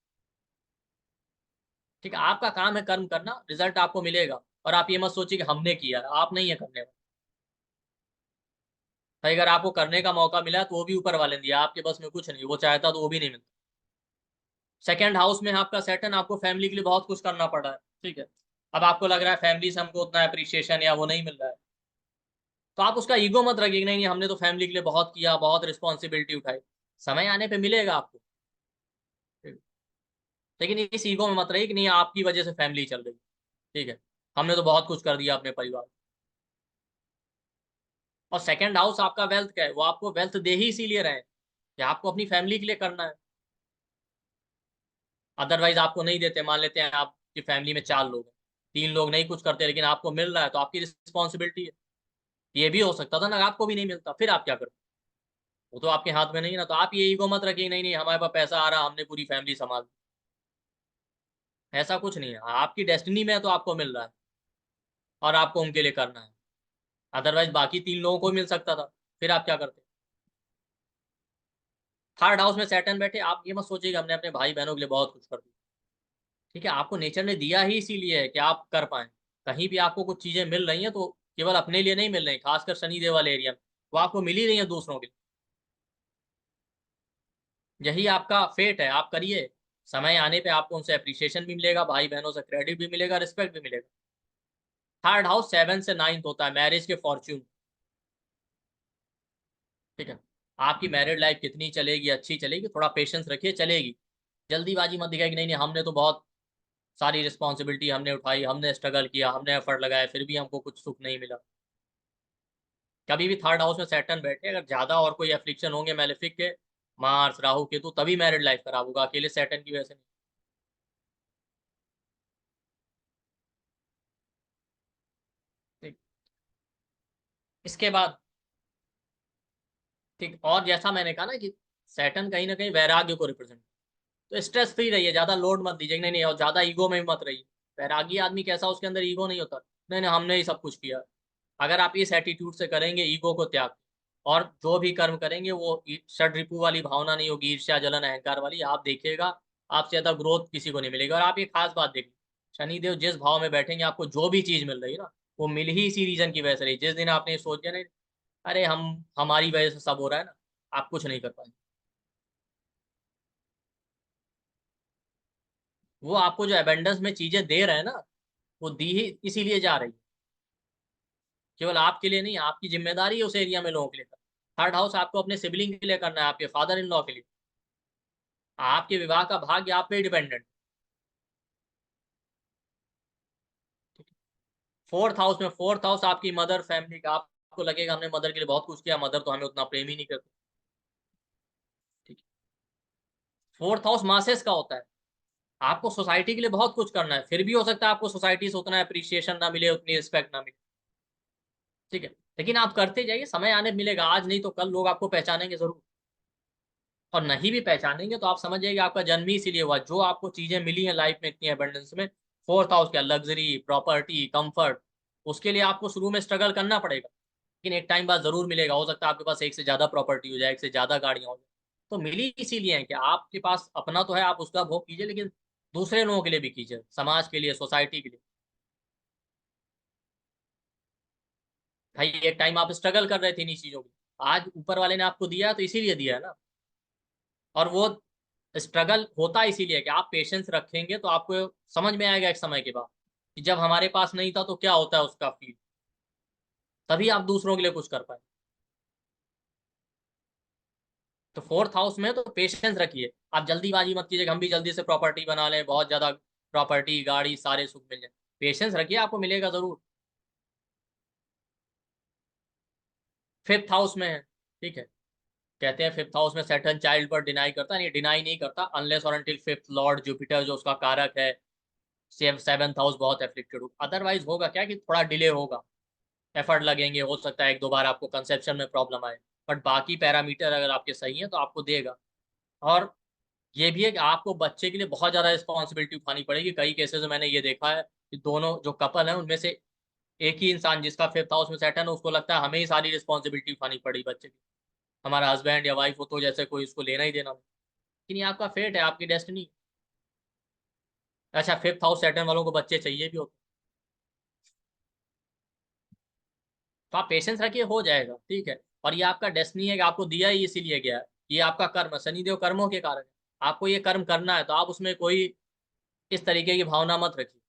ठीक है, आपका काम है कर्म करना, रिजल्ट आपको मिलेगा। और आप ये मत सोचिए कि हमने किया है, आप नहीं है करने वाले। भाई अगर आपको करने का मौका मिला तो वो भी ऊपर वाले ने दिया, आपके बस में कुछ नहीं, वो चाहता तो वो भी नहीं मिलता। सेकेंड हाउस में आपका सैटर्न, आपको फैमिली के लिए बहुत कुछ करना पड़ रहा है। ठीक है। अब आपको लग रहा है फैमिली से हमको उतना अप्रिशिएशन या वो नहीं मिल रहा है, तो आप उसका ईगो मत रखिए कि नहीं नहीं हमने तो फैमिली के लिए बहुत किया, बहुत रिस्पॉन्सिबिलिटी उठाई। समय आने पे मिलेगा आपको। लेकिन इस ईगो में मत रहिए कि नहीं आपकी वजह से फैमिली चल रही। ठीक है, हमने तो बहुत कुछ कर दिया अपने परिवार। और सेकंड हाउस आपका वेल्थ का है, वो आपको वेल्थ दे ही इसीलिए रहे हैं कि आपको अपनी फैमिली के लिए करना है। अदरवाइज आपको नहीं देते। मान लेते हैं आपकी फैमिली में 4 लोग हैं, तीन लोग नहीं कुछ करते लेकिन आपको मिल रहा है तो आपकी रिस्पॉन्सिबिलिटी है। ये भी हो सकता था ना, आपको भी नहीं मिलता, फिर आप क्या करते? वो तो आपके हाथ में नहीं ना। तो आप ये ईगो मत रखिए, नहीं नहीं हमारे पास पैसा आ रहा, हमने पूरी फैमिली संभाल। ऐसा कुछ नहीं है, आपकी डेस्टिनी में है तो आपको मिल रहा है और आपको उनके लिए करना है। अदरवाइज बाकी तीन लोगों को मिल सकता था, फिर आप क्या करते? थर्ड हाउस में सैटर्न बैठे, आप ये मत सोचिए कि हमने अपने भाई बहनों के लिए बहुत कुछ कर दिया। ठीक है, आपको नेचर ने दिया ही इसीलिए है कि आप कर पाए। कहीं भी आपको कुछ चीजें मिल रही हैं तो केवल अपने लिए नहीं मिल रही, खासकर शनिदेव वाले एरिया में वो आपको मिल ही रही है दूसरों के लिए। यही आपका फेट है, आप करिए। समय आने पे आपको उनसे अप्रिसिएशन भी मिलेगा, भाई बहनों से क्रेडिट भी मिलेगा, रिस्पेक्ट भी मिलेगा। थर्ड हाउस 7 से 9 होता है मैरिज के फॉर्च्यून। ठीक है, आपकी मैरिड लाइफ कितनी चलेगी, अच्छी चलेगी, थोड़ा पेशेंस रखिए, चलेगी। जल्दीबाजी मत दिखाई कि नहीं नहीं हमने तो बहुत सारी रिस्पॉन्सिबिलिटी हमने उठाई, हमने स्ट्रगल किया, हमने एफर्ट लगाया, फिर भी हमको कुछ सुख नहीं मिला। कभी भी थर्ड हाउस में सैटर्न बैठे, अगर ज्यादा और कोई एफ्लिक्शन होंगे मैलेफिक के, मार्स राहु केतु, तभी मैरिड लाइफ खराब होगा, अकेले सैटर्न की वजह से नहीं। ठीक, इसके बाद ठीक, और जैसा मैंने कहा ना कि सैटर्न कहीं ना कहीं वैराग्य को रिप्रेजेंट, तो स्ट्रेस फ्री रहिए, ज्यादा लोड मत दीजिए, नहीं नहीं, और ज्यादा ईगो में भी मत रहिए। वैरागी आदमी कैसा, उसके अंदर ईगो नहीं होता, नहीं नहीं हमने ही सब कुछ किया। अगर आप इस एटीट्यूड से करेंगे, ईगो को त्याग, और जो भी कर्म करेंगे वो षड रिपु वाली भावना नहीं होगी, ईर्ष्या जलन अहंकार वाली, आप देखिएगा आपसे ज्यादा ग्रोथ किसी को नहीं मिलेगी। और आप ये खास बात देखिए, शनिदेव जिस भाव में बैठेंगे आपको जो भी चीज मिल रही है ना, वो मिल ही इसी रीजन की वजह से रही। जिस दिन आपने सोच दिया नहीं अरे हम हमारी वजह से सब हो रहा है ना, आप कुछ नहीं कर पाएंगे। वो आपको जो एबेंडेंस में चीजें दे रहे हैं ना, वो दी ही इसीलिए जा रही है, केवल आपके लिए नहीं, आपकी जिम्मेदारी है उस एरिया में लोगों के लिए। थर्ड हाउस आपको अपने सिबलिंग के लिए करना है, आपके फादर इन लॉ के लिए। आपके विवाह का भाग्य आप पे डिपेंडेंट। फोर्थ हाउस में, फोर्थ हाउस आपकी मदर फैमिली का, आपको लगेगा हमने मदर के लिए बहुत कुछ किया, मदर तो हमें उतना प्रेम ही नहीं करती। ठीक है, फोर्थ हाउस मासेस का होता है, आपको सोसाइटी के लिए बहुत कुछ करना है, फिर भी हो सकता है आपको सोसाइटी से उतना अप्रिसिएशन ना मिले, उतनी रिस्पेक्ट ना मिले। ठीक है, लेकिन आप करते जाइए, समय आने मिलेगा, आज नहीं तो कल लोग आपको पहचानेंगे जरूर। और नहीं भी पहचानेंगे तो आप समझ जाइए कि आपका जन्म ही इसीलिए हुआ, जो आपको चीजें मिली हैं लाइफ में इतनी एबंडेंस में। फोर्थ हाउस क्या, लग्जरी, प्रॉपर्टी, कंफर्ट, उसके लिए आपको शुरू में स्ट्रगल करना पड़ेगा, लेकिन एक टाइम बाद जरूर मिलेगा। हो सकता है आपके पास एक से ज्यादा प्रॉपर्टी हो जाए, एक से ज्यादा गाड़ियां हो जाए, तो मिली इसीलिए है कि आपके पास अपना तो है, आप उसका भोग कीजिए, लेकिन दूसरे लोगों के लिए भी कीजिए, समाज के लिए, सोसाइटी के लिए। भाई एक टाइम आप स्ट्रगल कर रहे थे इन्हीं चीजों की, आज ऊपर वाले ने आपको दिया तो इसीलिए दिया है ना। और वो स्ट्रगल होता इसीलिए कि आप पेशेंस रखेंगे तो आपको समझ में आएगा एक समय के बाद कि जब हमारे पास नहीं था तो क्या होता है उसका फील, तभी आप दूसरों के लिए कुछ कर पाए। तो फोर्थ हाउस में तो पेशेंस रखिए, आप जल्दीबाजी मत कीजिए कि हम भी जल्दी से प्रॉपर्टी बना लें, बहुत ज्यादा प्रॉपर्टी गाड़ी सारे सुख मिल जाए। पेशेंस रखिए, आपको मिलेगा जरूर। फिफ्थ हाउस में है, ठीक है, कहते हैं फिफ्थ हाउस में सैटर्न चाइल्ड पर डिनाई करता है, नहीं डिनाई नहीं करता, अनलेस और अनटिल फिफ्थ लॉर्ड जुपिटर जो उसका कारक है, सेवंथ हाउस बहुत एफ्लिक्टेड हो, अदरवाइज होगा क्या कि थोड़ा डिले होगा, एफर्ट लगेंगे, हो सकता है एक दो बार आपको कंसेप्शन में प्रॉब्लम आए, बट बाकी पैरामीटर अगर आपके सही हैं तो आपको देगा। और ये भी है कि आपको बच्चे के लिए बहुत ज़्यादा रिस्पॉन्सिबिलिटी उठानी पड़ेगी। कई केसेस में मैंने ये देखा है कि दोनों जो कपल हैं उनमें से एक ही इंसान जिसका फिफ्थ हाउस में सेट है ना, उसको लगता है हमें ही सारी रिस्पॉन्सिबिलिटी उठानी पड़ी बच्चे की, हमारा हस्बैंड या वाइफ हो तो जैसे कोई उसको लेना ही देना हो। लेकिन ये आपका फेट है, आपकी डेस्टिनी। अच्छा, फिफ्थ हाउस सेटन वालों को बच्चे चाहिए भी होते, तो आप पेशेंस रखिए, हो जाएगा, ठीक है। और ये आपका डेस्टिनी है कि आपको दिया ही इसीलिए गया है, ये आपका कर्म है, शनिदेव कर्मों के कारण है। आपको ये कर्म करना है तो आप उसमें कोई इस तरीके की भावना मत रखिए,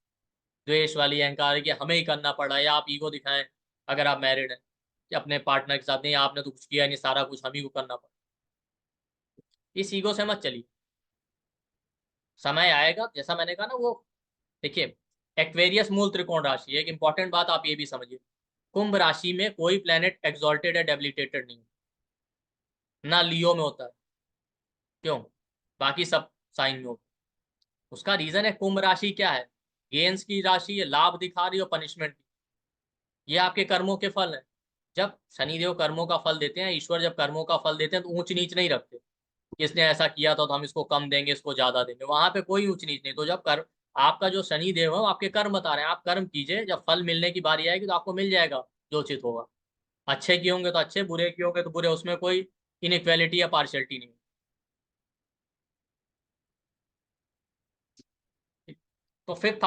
द्वेष वाली, अहंकार कि हमें ही करना पड़ा, या आप ईगो दिखाएं अगर आप मैरिड हैं कि अपने पार्टनर के साथ, नहीं आपने तो कुछ किया नहीं, सारा कुछ हम ही को करना पड़ा। इस ईगो से मत चलिए, समय आएगा जैसा मैंने कहा ना वो। देखिए, एक्वेरियस मूल त्रिकोण राशि है, एक इंपॉर्टेंट बात आप ये भी समझिए, कुंभ राशि में कोई प्लेनेट एक्सॉल्टेड या डेबिलिटेटेड नहीं, ना लियो में होता है। क्यों? बाकी सब साइन में होता है। उसका रीजन है, कुंभ राशि क्या है, गेन्स की राशि, ये लाभ दिखा रही है, पनिशमेंट, ये आपके कर्मों के फल है। जब शनिदेव कर्मों का फल देते हैं, ईश्वर जब कर्मों का फल देते हैं तो ऊंच नीच नहीं रखते कि इसने ऐसा किया था तो हम इसको कम देंगे, इसको ज्यादा देंगे, वहां पे कोई ऊंच नीच नहीं। तो जब कर्म, आपका जो शनिदेव है वो आपके कर्म बता रहे हैं, आप कर्म कीजिए, जब फल मिलने की बारी आएगी तो आपको मिल जाएगा जो उचित होगा। अच्छे किए होंगे तो अच्छे, बुरे किए होंगे तो बुरे, उसमें कोई इनइक्वेलिटी या पार्शियलिटी नहीं। तो फिफ्थ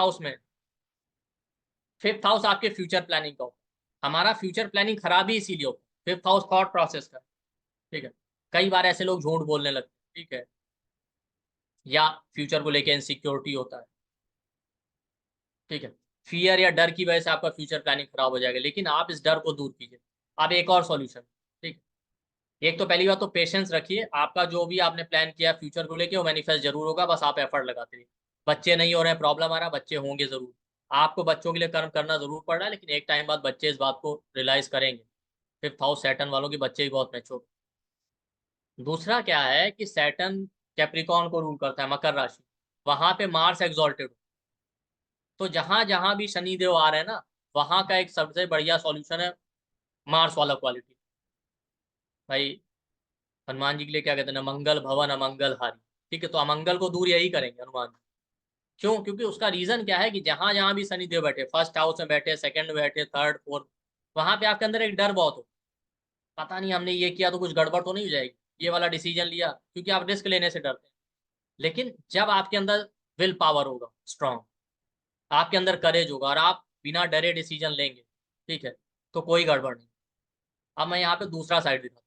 हाउस आपके फ्यूचर प्लानिंग का होता है। हमारा फ्यूचर प्लानिंग खराब ही इसीलिए होता है, फिफ्थ हाउस थॉट प्रोसेस का। ठीक है, कई बार ऐसे लोग झूठ बोलने लगते हैं, ठीक है, या फ्यूचर को लेके इनसिक्योरिटी होता है, ठीक है, फियर या डर की वजह से आपका फ्यूचर प्लानिंग खराब हो जाएगा। लेकिन आप इस डर को दूर कीजिए। आप एक और सॉल्यूशन, ठीक है, एक तो पहली बात तो पेशेंस रखिए, आपका जो भी आपने प्लान किया फ्यूचर को लेके वो मैनिफेस्ट जरूर होगा, बस आप एफर्ट लगाते रहिए। बच्चे नहीं हो रहे हैं, प्रॉब्लम आ रहा है, बच्चे होंगे जरूर। आपको बच्चों के लिए कर्म करना जरूर पड़ रहा है, लेकिन एक टाइम बाद बच्चे इस बात को रियलाइज करेंगे। फिफ्थ हाउस सैटर्न वालों के बच्चे भी बहुत मैच्योर। दूसरा क्या है कि सैटर्न कैप्रिकॉर्न को रूल करता है, मकर राशि, वहां पे मार्स एग्जॉल्टेड। तो जहां जहां भी शनिदेव आ रहे हैं ना, वहां का एक सबसे बढ़िया सॉल्यूशन है मार्स वाला क्वालिटी। भाई, हनुमान जी के लिए क्या कहते हैं ना, मंगल भवन अमंगल हारी। ठीक है, तो अमंगल को दूर यही करेंगे हनुमान जी। क्यों? क्योंकि उसका रीजन क्या है कि जहां जहां भी शनिदेव बैठे, फर्स्ट हाउस में बैठे, सेकंड में बैठे, थर्ड फोर्थ, वहां पे आपके अंदर एक डर बहुत हो, पता नहीं हमने ये किया तो कुछ गड़बड़ तो नहीं हो जाएगी, ये वाला डिसीजन लिया, क्योंकि आप रिस्क लेने से डरते हैं। लेकिन जब आपके अंदर विल पावर होगा स्ट्रांग, आपके अंदर करेज होगा और आप बिना डरे डिसीजन लेंगे, ठीक है, तो कोई गड़बड़ नहीं। अब मैं यहाँ पे दूसरा साइड दिखाता हूँ।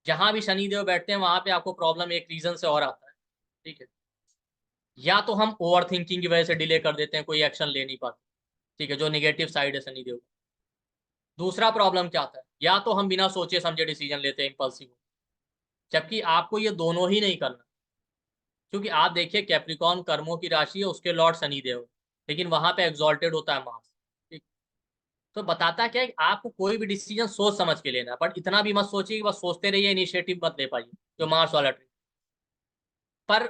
जहां भी शनिदेव बैठते हैं वहां पे आपको प्रॉब्लम एक रीजन से और आता है, ठीक है, या तो हम ओवर थिंकिंग की वजह से डिले कर देते हैं, कोई एक्शन ले नहीं पाते, ठीक है, जो निगेटिव साइड है शनिदेव का। दूसरा प्रॉब्लम क्या आता है, या तो हम बिना सोचे समझे डिसीजन लेते हैं, इम्पल्सिव, जबकि आपको ये दोनों ही नहीं करना। क्योंकि आप देखिए, कैप्रिकॉर्न कर्मों की राशि है, उसके लॉर्ड शनिदेव, लेकिन वहां पे एग्जॉल्टेड होता है मार्स। ठीक, तो बताता क्या है कि आपको कोई भी डिसीजन सोच समझ के लेना है, बट इतना भी मत सोचिए कि बस सोचते रहिए, इनिशिएटिव मत ले पाइए, जो मार्स वाला ट्रिक। पर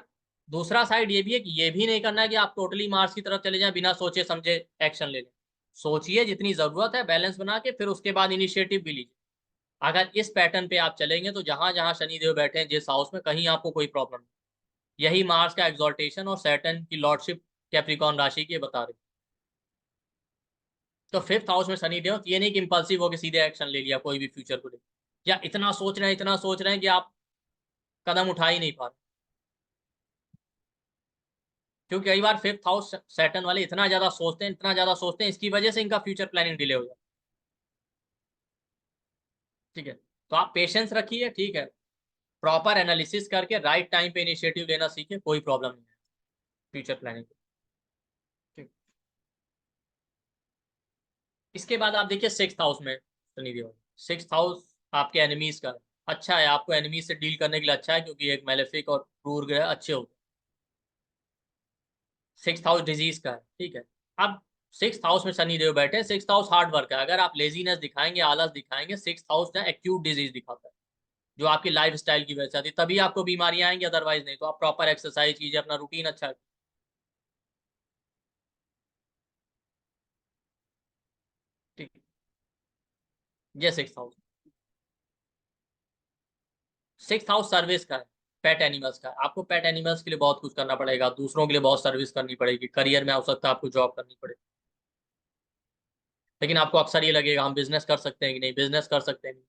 दूसरा साइड ये भी है कि ये भी नहीं करना है कि आप टोटली मार्स की तरफ चले जाएं, बिना सोचे समझे एक्शन ले लें। सोचिए जितनी जरूरत है, बैलेंस बना के, फिर उसके बाद इनिशिएटिव भी लीजिए। अगर इस पैटर्न पे आप चलेंगे तो जहां जहां शनिदेव बैठे हैं जिस हाउस में, कहीं आपको कोई प्रॉब्लम नहीं। यही मार्स का एग्जॉल्टेशन और सैटर्न की लॉर्डशिप कैप्रिकॉर्न राशि की बता रही। तो फिफ्थ हाउस में शनिदेव, ये नहीं कि इंपल्सिव होकर सीधे एक्शन ले लिया कोई भी फ्यूचर को लेकर, या इतना सोच रहे हैं कि आप कदम उठा ही नहीं पा रहे। क्योंकि कई बार फिफ्थ हाउस सैटर्न वाले इतना ज्यादा सोचते हैं, इतना ज्यादा सोचते हैं, इसकी वजह से इनका फ्यूचर प्लानिंग डिले हो जाता है। ठीक है, तो आप पेशेंस रखिए, ठीक है, प्रॉपर एनालिसिस करके राइट टाइम पे इनिशिएटिव लेना सीखे, कोई प्रॉब्लम नहीं है फ्यूचर प्लानिंग। ठीक, इसके बाद आप देखिए सिक्स्थ हाउस में शनिदेव। सिक्स्थ हाउस आपके एनिमीज का है। अच्छा है, आपको एनिमीज से डील करने के लिए अच्छा है, क्योंकि एक मेलेफिक और क्रूर ग्रह अच्छे होते हैं। सिक्स्थ हाउस डिजीज का है, ठीक है। अब सिक्स्थ हाउस में शनिदेव बैठे, सिक्स्थ हाउस हार्ड वर्क है, अगर आप लेजीनेस दिखाएंगे, आलस दिखाएंगे, सिक्स्थ हाउस ना एक्यूट डिजीज दिखाता है, जो आपकी लाइफ स्टाइल की वजह से आती है, तभी आपको बीमारियां आएंगी, अदरवाइज नहीं। तो आप प्रॉपर एक्सरसाइज कीजिए, अपना रूटीन अच्छा। ठीक, ये sixth house. Sixth house service का है, पेट एनिमल्स का है। आपको पेट एनिमल्स के लिए बहुत कुछ करना पड़ेगा, दूसरों के लिए बहुत सर्विस करनी पड़ेगी, करियर में हो सकता है आपको जॉब करनी पड़ेगी। लेकिन आपको अक्सर ये लगेगा हम बिजनेस कर सकते हैं कि नहीं, बिजनेस कर सकते हैं नहीं।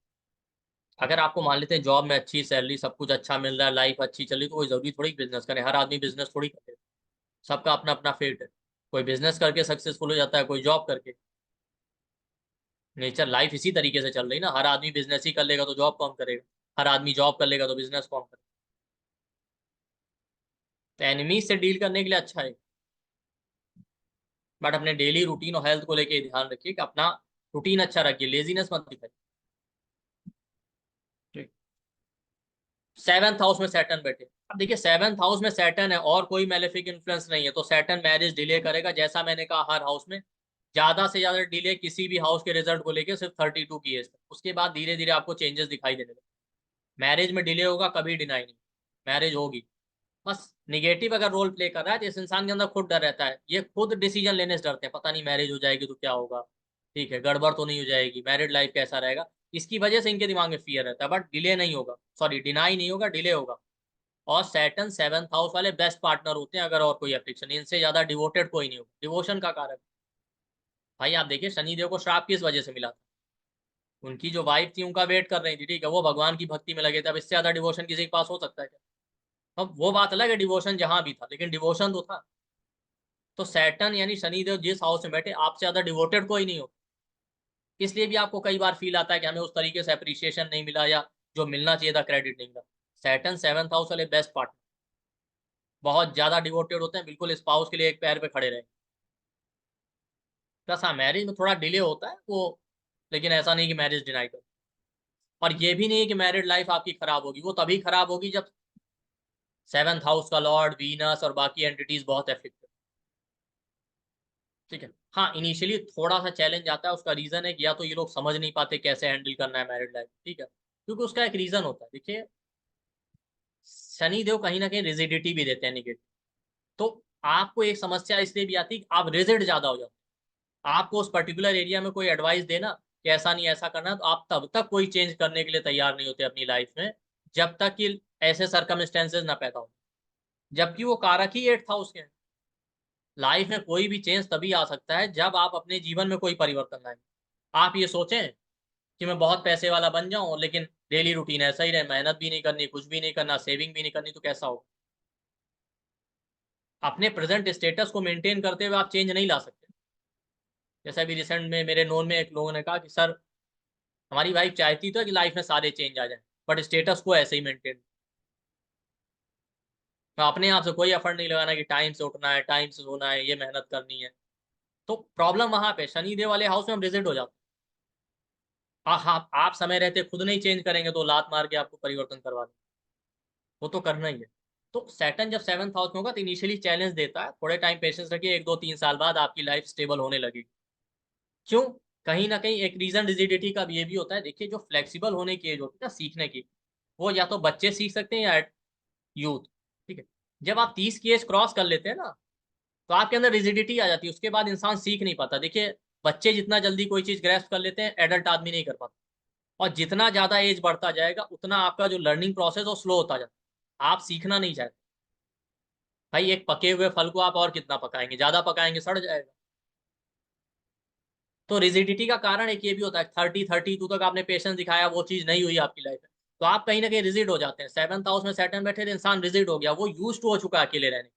अगर आपको मान लेते हैं जॉब में अच्छी सैलरी, सब कुछ अच्छा मिल रहा है, लाइफ अच्छी चल रही, तो कोई जरूरी थोड़ी बिजनेस करे, हर आदमी बिजनेस थोड़ी करे। सबका अपना अपना फेट है, कोई बिजनेस करके सक्सेसफुल हो जाता है, कोई जॉब करके। नेचर लाइफ इसी तरीके से चल रही ना, हर आदमी बिजनेस ही कर लेगा तो जॉब कौन करेगा, हर आदमी जॉब कर लेगा तो बिजनेस कौन करेगा। तो एनिमी से डील करने के लिए अच्छा है, बट अपने डेली रूटीन और हेल्थ को लेके ध्यान रखिए कि अपना रूटीन अच्छा रखिए, लेजीनेस मत दिखाइए। ठीक, सेवंथ हाउस में सैटर्न बैठे। अब देखिए, सेवंथ हाउस में सैटर्न है और कोई मेलेफिक इन्फ्लुएंस नहीं है, तो सैटर्न मैरिज डिले करेगा, जैसा मैंने कहा हर हाउस में। ज्यादा से ज्यादा डिले किसी भी हाउस के रिजल्ट को लेके सिर्फ 32 की एज तक, उसके बाद धीरे धीरे आपको चेंजेस दिखाई देने लगे। मैरिज में डिले होगा, कभी डिनाई नहीं, मैरिज होगी। बस निगेटिव अगर रोल प्ले कर रहा है तो इस इंसान के अंदर खुद डर रहता है, ये खुद डिसीजन लेने से डरते हैं, पता नहीं मैरिज हो जाएगी तो क्या होगा, ठीक है, गड़बड़ तो नहीं हो जाएगी, मैरिड लाइफ कैसा रहेगा, इसकी वजह से इनके दिमाग में फियर रहता है। बट डिले नहीं होगा, सॉरी डिनाई नहीं होगा, डिले होगा। और सैटर्न सेवंथ हाउस वाले बेस्ट पार्टनर होते हैं, अगर और कोई एफ्लिक्शन, इनसे ज्यादा डिवोटेड कोई नहीं होगा, डिवोशन का कारक। भाई आप देखिए शनिदेव को श्राप किस वजह से मिला था, उनकी जो वाइफ थी उनका वेट कर रही थी, ठीक है, वो भगवान की भक्ति में लगे थे, अब इससे ज्यादा डिवोशन किसी के पास हो सकता है क्या? अब वो बात अलग है डिवोशन जहां भी था, लेकिन डिवोशन तो था। तो सैटर्न यानी शनिदेव जिस हाउस में बैठे, आपसे ज्यादा डिवोटेड कोई नहीं हो, इसलिए भी आपको कई बार फील आता है कि हमें उस तरीके से अप्रिसिएशन नहीं मिला, या जो मिलना चाहिए था क्रेडिट नहीं मिला। सैटर्न सेवंथ हाउस वाले बेस्ट पार्टनर, बहुत ज्यादा डिवोटेड होते हैं, बिल्कुल स्पाउस के लिए एक पैर पे खड़े रहे। प्लस हाँ, मैरिज में थोड़ा डिले होता है वो, लेकिन ऐसा नहीं कि मैरिज डिनाई कर। और ये भी नहीं है कि मैरिड लाइफ आपकी खराब होगी, वो तभी खराब होगी जब सेवंथ हाउस का लॉर्ड वीनस और बाकी एंटिटीज बहुत इफेक्टिव, ठीक है। हाँ इनिशियली थोड़ा सा चैलेंज आता है, उसका रीजन है कि या तो ये लोग समझ नहीं पाते कैसे हैंडल करना है मैरिड लाइफ, ठीक है, क्योंकि उसका एक रीजन होता है। देखिए शनि देव कहीं ना कहीं रिजिडिटी भी देते हैं निगेटिव, तो आपको एक समस्या इसलिए भी आती है कि आप रिजिड ज्यादा हो जाते हैं, आपको उस पर्टिकुलर एरिया में कोई एडवाइस देना कि ऐसा नहीं ऐसा करना, तो आप तब तक कोई चेंज करने के लिए तैयार नहीं होते अपनी लाइफ में, जब तक कि ऐसे सर्कमस्टेंसेज ना पैदा हो, जबकि वो कारक ही एट्थ हाउस के हैं। लाइफ में कोई भी चेंज तभी आ सकता है जब आप अपने जीवन में कोई परिवर्तन लाएं। आप ये सोचें कि मैं बहुत पैसे वाला बन जाऊं, लेकिन डेली रूटीन ऐसा ही रहे, मेहनत भी नहीं करनी, कुछ भी नहीं करना, सेविंग भी नहीं करनी, तो कैसा हो? अपने प्रेजेंट स्टेटस को मेंटेन करते हुए आप चेंज नहीं ला सकते। जैसे अभी रिसेंट में मेरे नोन में एक लोगों ने कहा कि सर हमारी वाइफ चाहती तो है कि लाइफ में सारे चेंज आ जाए, बट स्टेटस को ऐसे ही मेंटेन, तो अपने आप से कोई एफर्ट नहीं लगाना कि टाइम से उठना है, टाइम से सोना है, ये मेहनत करनी है। तो प्रॉब्लम वहां पे शनि देव वाले हाउस में हम रिजिड हो जाते हैं। हाँ आप समय रहते खुद नहीं चेंज करेंगे तो लात मार के आपको परिवर्तन करवा दें, वो तो करना ही है। तो सैटर्न जब सेवंथ हाउस में होगा तो इनिशियली चैलेंज देता है, थोड़े टाइम पेशेंस रखिए, 1 2 3 साल बाद आपकी लाइफ स्टेबल होने लगेगी। क्यों? कहीं ना कहीं एक रीजन रिजिडिटी का ये भी होता है। देखिए जो फ्लेक्सिबल होने की एज होती है ना सीखने की, वो या तो बच्चे सीख सकते हैं या यूथ, ठीक है। जब आप 30 की एज क्रॉस कर लेते हैं ना, तो आपके अंदर रिजिडिटी आ जाती है, उसके बाद इंसान सीख नहीं पाता। देखिए बच्चे जितना जल्दी कोई चीज ग्रैस्प कर लेते हैं, एडल्ट आदमी नहीं कर पाता। और जितना ज्यादा एज बढ़ता जाएगा उतना आपका जो लर्निंग प्रोसेस वो स्लो होता जाता है, आप सीखना नहीं चाहते। भाई एक पके हुए फल को आप और कितना पकाएंगे, ज्यादा पकाएंगे सड़ जाएगा। तो रिजिडिटी का कारण एक ये भी होता है, 30 32 तक आपने पेशेंस दिखाया, वो चीज नहीं हुई आपकी लाइफ में, तो आप कहीं ना कहीं रिजिड हो जाते हैं। सेवंथ हाउस में सैटर्न बैठे थे, इंसान रिजिड हो गया, वो यूज टू हो चुका है अकेले रहने।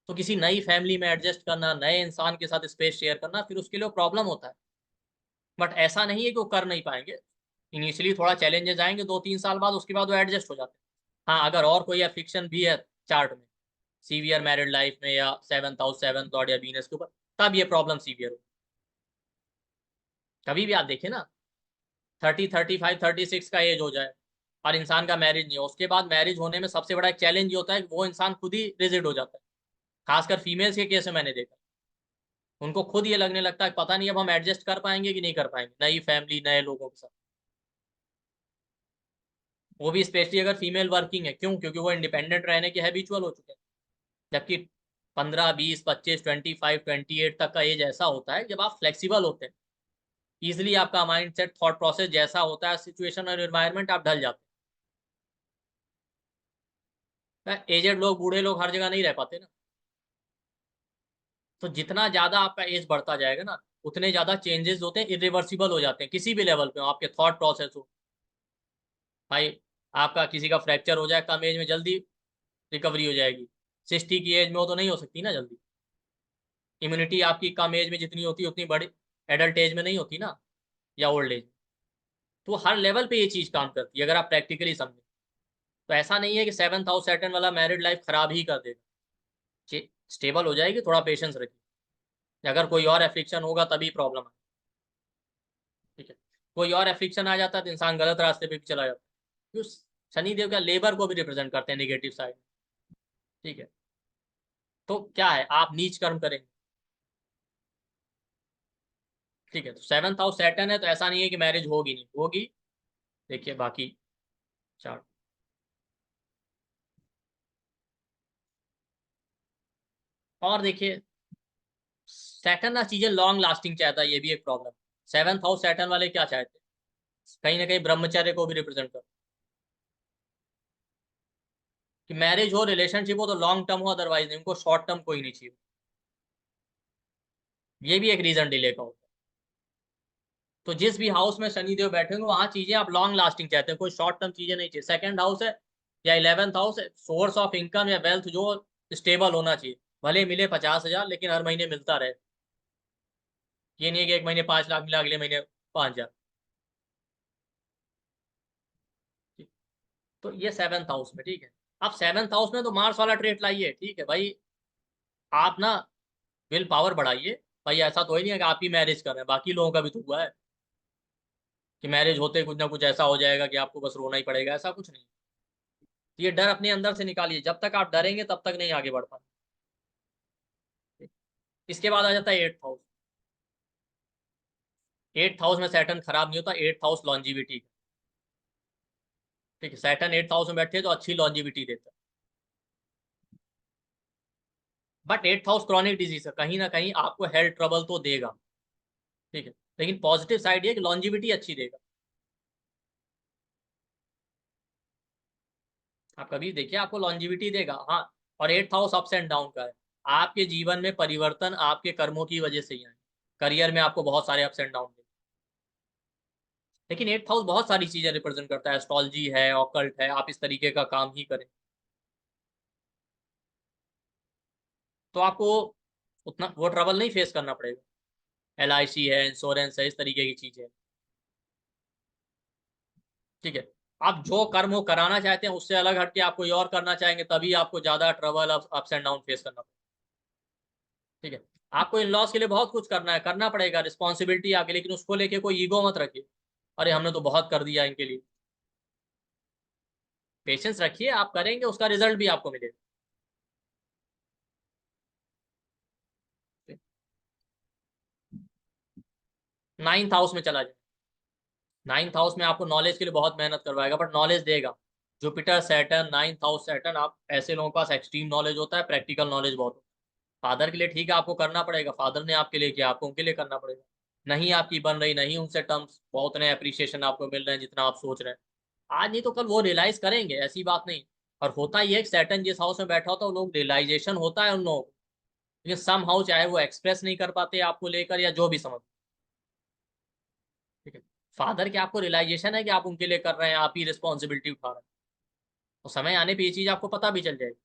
तो किसी नई फैमिली में एडजस्ट करना, नए इंसान के साथ स्पेस शेयर करना, फिर उसके लिए प्रॉब्लम होता है। बट ऐसा नहीं है कि वो कर नहीं पाएंगे, इनिशियली थोड़ा चैलेंजेस आएंगे, 2 3 साल बाद, उसके बाद वो एडजस्ट हो जाते हैं। हाँ अगर और कोई अफिक्शन भी है चार्ट में, सीवियर मैरिड लाइफ में, या सेवंथ हाउस सेवंथ लॉर्ड या वीनस के ऊपर, तब ये प्रॉब्लम सीवियर हो। कभी भी आप देखें ना, 30 35 36 का एज हो जाए और इंसान का मैरिज नहीं हो, उसके बाद मैरिज होने में सबसे बड़ा एक चैलेंज ये होता है कि वो इंसान खुद ही रिजिड हो जाता है। खासकर फीमेल्स के केस में मैंने देखा, उनको खुद ये लगने लगता है पता नहीं अब हम एडजस्ट कर पाएंगे कि नहीं कर पाएंगे नई फैमिली नए लोगों के साथ। वो भी स्पेशली अगर फीमेल वर्किंग है, क्यों? क्योंकि वो इंडिपेंडेंट रहने के हैबिचुअल हो चुके हैं। जबकि 15 20 25 28 तक का एज ऐसा होता है जब आप फ्लेक्सिबल होते हैं, इजिली आपका माइंड सेट थॉट प्रोसेस जैसा होता है, सिचुएशन और एनवायरनमेंट आप ढल जाते हैं। एजेड लोग, बूढ़े लोग हर जगह नहीं रह पाते ना। तो जितना ज्यादा आपका एज बढ़ता जाएगा ना, उतने ज्यादा चेंजेस होते हैं, इरिवर्सिबल हो जाते हैं, किसी भी लेवल पे हो, आपके थॉट प्रोसेस हो। भाई आपका किसी का फ्रैक्चर हो जाए कम एज में, जल्दी रिकवरी हो जाएगी, 60 की एज में हो तो नहीं हो सकती ना जल्दी। इम्यूनिटी आपकी कम एज में जितनी होती है उतनी बड़ी एडल्ट एज में नहीं होती ना, या ओल्ड एज। तो हर लेवल पे ये चीज काम करती है अगर आप प्रैक्टिकली समझें। तो ऐसा नहीं है कि सेवंथ हाउस सैटर्न वाला मैरिड लाइफ खराब ही कर देगा, स्टेबल हो जाएगी, थोड़ा पेशेंस रखिए। अगर कोई और एफ्लिक्शन होगा तभी प्रॉब्लम है, ठीक है। कोई और एफ्लिक्शन आ जाता है तो इंसान गलत रास्ते पे भी चला जाता है, क्यों? शनि देव का लेबर को भी रिप्रेजेंट करते हैं नेगेटिव साइड, ठीक है। तो क्या है, आप नीच कर्म करेंगे, ठीक है। तो सेवंथ हाउस सैटर्न है तो ऐसा नहीं है कि मैरिज होगी, नहीं होगी। देखिए बाकी चार्ट, और देखिए सैटर्न ना चीजें लॉन्ग लास्टिंग चाहता है, ये भी एक प्रॉब्लम। 7th हाउस सैटर्न वाले क्या चाहते हैं, कहीं ना कहीं ब्रह्मचर्य को भी रिप्रेजेंट कर, कि मैरिज हो रिलेशनशिप हो तो लॉन्ग टर्म हो, अदरवाइज नहीं, उनको शॉर्ट टर्म कोई नहीं चाहिए। ये भी एक रीजन डिले का होता है। तो जिस भी हाउस में शनिदेव बैठे होंगे वहां चीजें आप लॉन्ग लास्टिंग चाहते हैं, कोई शॉर्ट टर्म चीजें नहीं चाहिए। सेकंड हाउस है या 11th हाउस है, सोर्स ऑफ इनकम या वेल्थ जो स्टेबल होना चाहिए। भले मिले 50,000 लेकिन हर महीने मिलता रहे। ये नहीं है कि एक महीने 5 लाख मिला अगले महीने 5,000। तो ये 7th हाउस में, ठीक है। अब 7th हाउस में तो मार्स वाला ट्रेट लाइए, ठीक है भाई। आप ना विल पावर बढ़ाइए। भाई ऐसा तो ही नहीं है कि आप ही मैरिज कर रहे हैं, बाकी लोगों का भी तो हुआ है कि मैरिज होते कुछ ना कुछ ऐसा हो जाएगा कि आपको बस रोना ही पड़ेगा, ऐसा कुछ नहीं। तो ये डर अपने अंदर से निकालिए, जब तक आप डरेंगे तब तक नहीं आगे बढ़ पाएंगे। इसके बाद आ जाता है 8th हाउस। 8th हाउस में सैटर्न खराब नहीं होता, 8th हाउस लॉन्जिविटी। ठीक है, सैटर्न 8th हाउस में बैठे तो अच्छी लॉन्जिविटी देता है। But 8th house chronic disease है, कहीं ना कहीं आपको हेल्थ ट्रबल तो देगा। ठीक है, लेकिन पॉजिटिव साइड ये कि लॉन्जिविटी अच्छी देगा। आप कभी देखिए आपको लॉन्जिविटी देगा, हाँ। और 8th house ups and down का है। आपके जीवन में परिवर्तन आपके कर्मों की वजह से ही आए। करियर में आपको बहुत सारे अप्स एंड डाउन। लेकिन 8th हाउस बहुत सारी चीजें रिप्रेजेंट करता है, एस्ट्रोलॉजी है, ऑकल्ट है, आप इस तरीके का काम ही करें तो आपको उतना वो ट्रबल नहीं फेस करना पड़ेगा। LIC है, इंश्योरेंस है, इस तरीके की चीजें। ठीक है। आप जो कर्म वो कराना चाहते हैं उससे अलग हटके आप कोई और करना चाहेंगे, तभी आपको ज्यादा trouble ups and down face करना पड़ेगा। ठीक है। आपको इन लॉस के लिए बहुत कुछ करना है, करना पड़ेगा, रिस्पॉन्सिबिलिटी आगे, लेकिन उसको लेके कोई ईगो मत रखिए। अरे हमने तो बहुत कर दिया इनके लिए। पेशेंस रखिए, आप करेंगे उसका रिजल्ट भी आपको मिलेगा। 9th हाउस में चला जाए। 9th हाउस में आपको नॉलेज के लिए बहुत मेहनत करवाएगा, बट नॉलेज देगा। Jupiter Saturn 9th house Saturn, आप ऐसे लोगों के पास एक्सट्रीम नॉलेज होता है, प्रैक्टिकल नॉलेज बहुत होता है। फादर के लिए ठीक है, आपको करना पड़ेगा, फादर ने आपके लिए किया, आपको उनके लिए करना पड़ेगा। नहीं आपकी बन रही, नहीं उनसे टर्म्स बहुत नहीं अप्रिसिएशन आपको मिल रहे हैं जितना आप सोच रहे हैं, आज नहीं तो कल वो रियलाइज करेंगे, ऐसी बात नहीं। और होता ही है कि सैटर्न जिस हाउस में बैठा होता है वो लोग रियलाइजेशन होता है उन लोगों को, लेकिन सम हाउ चाहे वो एक्सप्रेस नहीं कर पाते आपको लेकर या जो भी समझ। ठीक है। फादर के आपको रियलाइजेशन है कि आप उनके लिए कर रहे हैं, आप ही रिस्पॉन्सिबिलिटी उठा रहे हैं। तो समय आने पे ये चीज आपको पता भी चल जाएगी।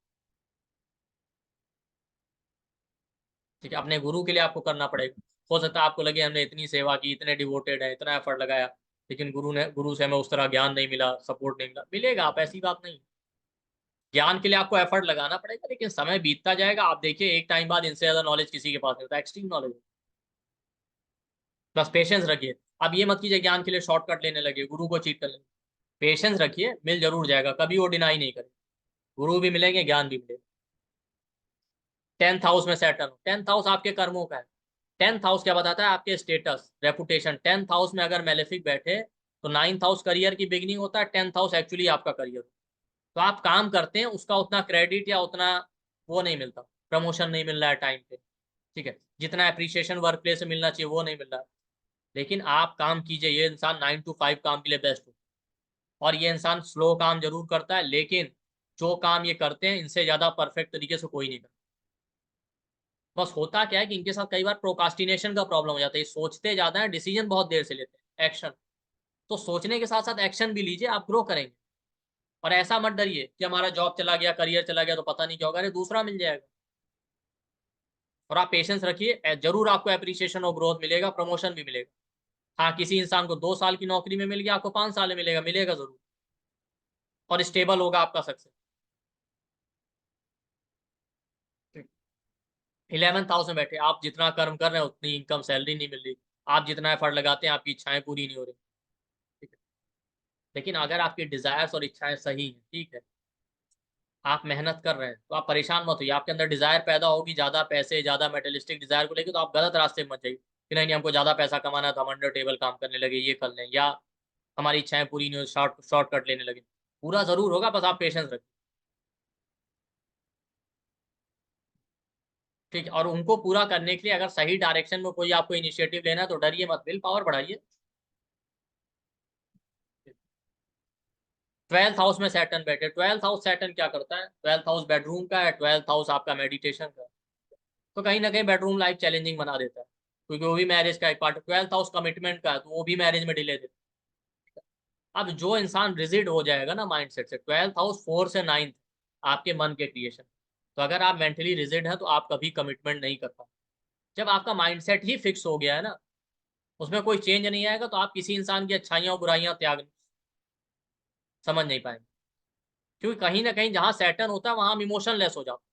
ठीक है, अपने गुरु के लिए आपको करना पड़ेगा। हो सकता है आपको लगे हमने इतनी सेवा की, इतने डिवोटेड है, इतना एफर्ट लगाया, लेकिन गुरु से हमें उस तरह ज्ञान नहीं मिला, सपोर्ट नहीं मिला, मिलेगा, आप ऐसी बात नहीं। ज्ञान के लिए आपको एफर्ट लगाना पड़ेगा, लेकिन समय बीतता जाएगा, आप देखिए एक टाइम बाद इनसे ज्यादा नॉलेज किसी के पास नहीं होता, एक्सट्रीम नॉलेज। बस पेशेंस रखिए। अब ये मत कीजिए ज्ञान के लिए शॉर्टकट लेने लगे, गुरु को चीट कर लेंगे। पेशेंस रखिए, मिल जरूर जाएगा, कभी वो डिनाई नहीं करे। गुरु भी मिलेंगे, ज्ञान भी मिलेगा। 10th हाउस में सैटर्न, 10th हाउस आपके कर्मों का है। 10th हाउस क्या बताता है, आपके स्टेटस रेपुटेशन। 10th हाउस में अगर मेलेफिक बैठे तो 9th हाउस करियर की बिगनिंग होता है, 10th हाउस एक्चुअली आपका करियर। तो आप काम करते हैं उसका उतना क्रेडिट या उतना वो नहीं मिलता, प्रमोशन नहीं मिल रहा है टाइम पे। ठीक है, जितना अप्रिसिएशन वर्क प्लेस से मिलना चाहिए वो नहीं मिल रहा है। लेकिन आप काम कीजिए, ये इंसान 9 to 5 काम के लिए बेस्ट हो। और ये इंसान स्लो काम जरूर करता है, लेकिन जो काम ये करते हैं इनसे ज्यादा परफेक्ट तरीके से कोई नहीं करता। बस होता क्या है कि इनके साथ कई बार प्रोकास्टिनेशन का प्रॉब्लम हो जाता है, ये सोचते ज्यादा है, डिसीजन बहुत देर से लेते हैं, एक्शन। तो सोचने के साथ साथ एक्शन भी लीजिए, आप ग्रो करेंगे। और ऐसा मत डरिए कि हमारा जॉब चला गया, करियर चला गया तो पता नहीं क्या होगा, अरे दूसरा मिल जाएगा। और आप पेशेंस रखिए, जरूर आपको अप्रिसिएशन और ग्रोथ मिलेगा, प्रमोशन भी मिलेगा। हाँ, किसी इंसान को 2 साल की नौकरी में मिल गया, आपको 5 साल में मिलेगा, मिलेगा जरूर। और स्टेबल होगा आपका सक्सेस। 11th हाउस में बैठे, आप जितना कर्म कर रहे हैं उतनी इनकम सैलरी नहीं मिल रही। आप जितना एफर्ट लगाते हैं आपकी इच्छाएं पूरी नहीं हो रही। ठीक है। लेकिन अगर आपकी डिजायर्स और इच्छाएं सही हैं, ठीक है, आप मेहनत कर रहे हैं, तो आप परेशान मत होइए। आपके अंदर डिजायर पैदा होगी ज्यादा पैसे, ज्यादा मेटेरियलिस्टिक डिजायर को लेकर, तो आप गलत रास्ते में मत जाइए कि नहीं नहीं हमको ज्यादा पैसा कमाना है तो हम अंडर टेबल काम करने लगे, ये कर लें, या हमारी इच्छाएं पूरी नहीं हो, शॉर्टकट लेने लगे। पूरा जरूर होगा, बस आप पेशेंस रखें। ठीक है, और उनको पूरा करने के लिए अगर सही डायरेक्शन में कोई आपको इनिशिएटिव लेना है तो डरिए मत, विल पावर बढ़ाइए। 12th हाउस में सैटर्न बैठे, 12th हाउस सैटर्न क्या करता है, 12th हाउस बेडरूम का है, 12th हाउस आपका मेडिटेशन का है। तो कहीं ना कहीं बेडरूम लाइफ चैलेंजिंग बना देता है, क्योंकि वो भी मैरिज का एक पार्ट है। 12th हाउस कमिटमेंट का है, तो वो भी मैरिज में डिले देता है। अब जो इंसान रिजिड हो जाएगा ना माइंडसेट से, 12th हाउस 4 से 9th आपके मन के क्रिएशन, तो अगर आप मेंटली रिजिड है तो आप कभी कमिटमेंट नहीं कर पाए। जब आपका माइंडसेट ही फिक्स हो गया है ना, उसमें कोई चेंज नहीं आएगा, तो आप किसी इंसान की अच्छाइयाँ और बुराइयां त्याग समझ नहीं पाएंगे। क्योंकि कहीं ना कहीं जहां सैटर्न होता है वहां हम इमोशनलेस हो जाते हैं,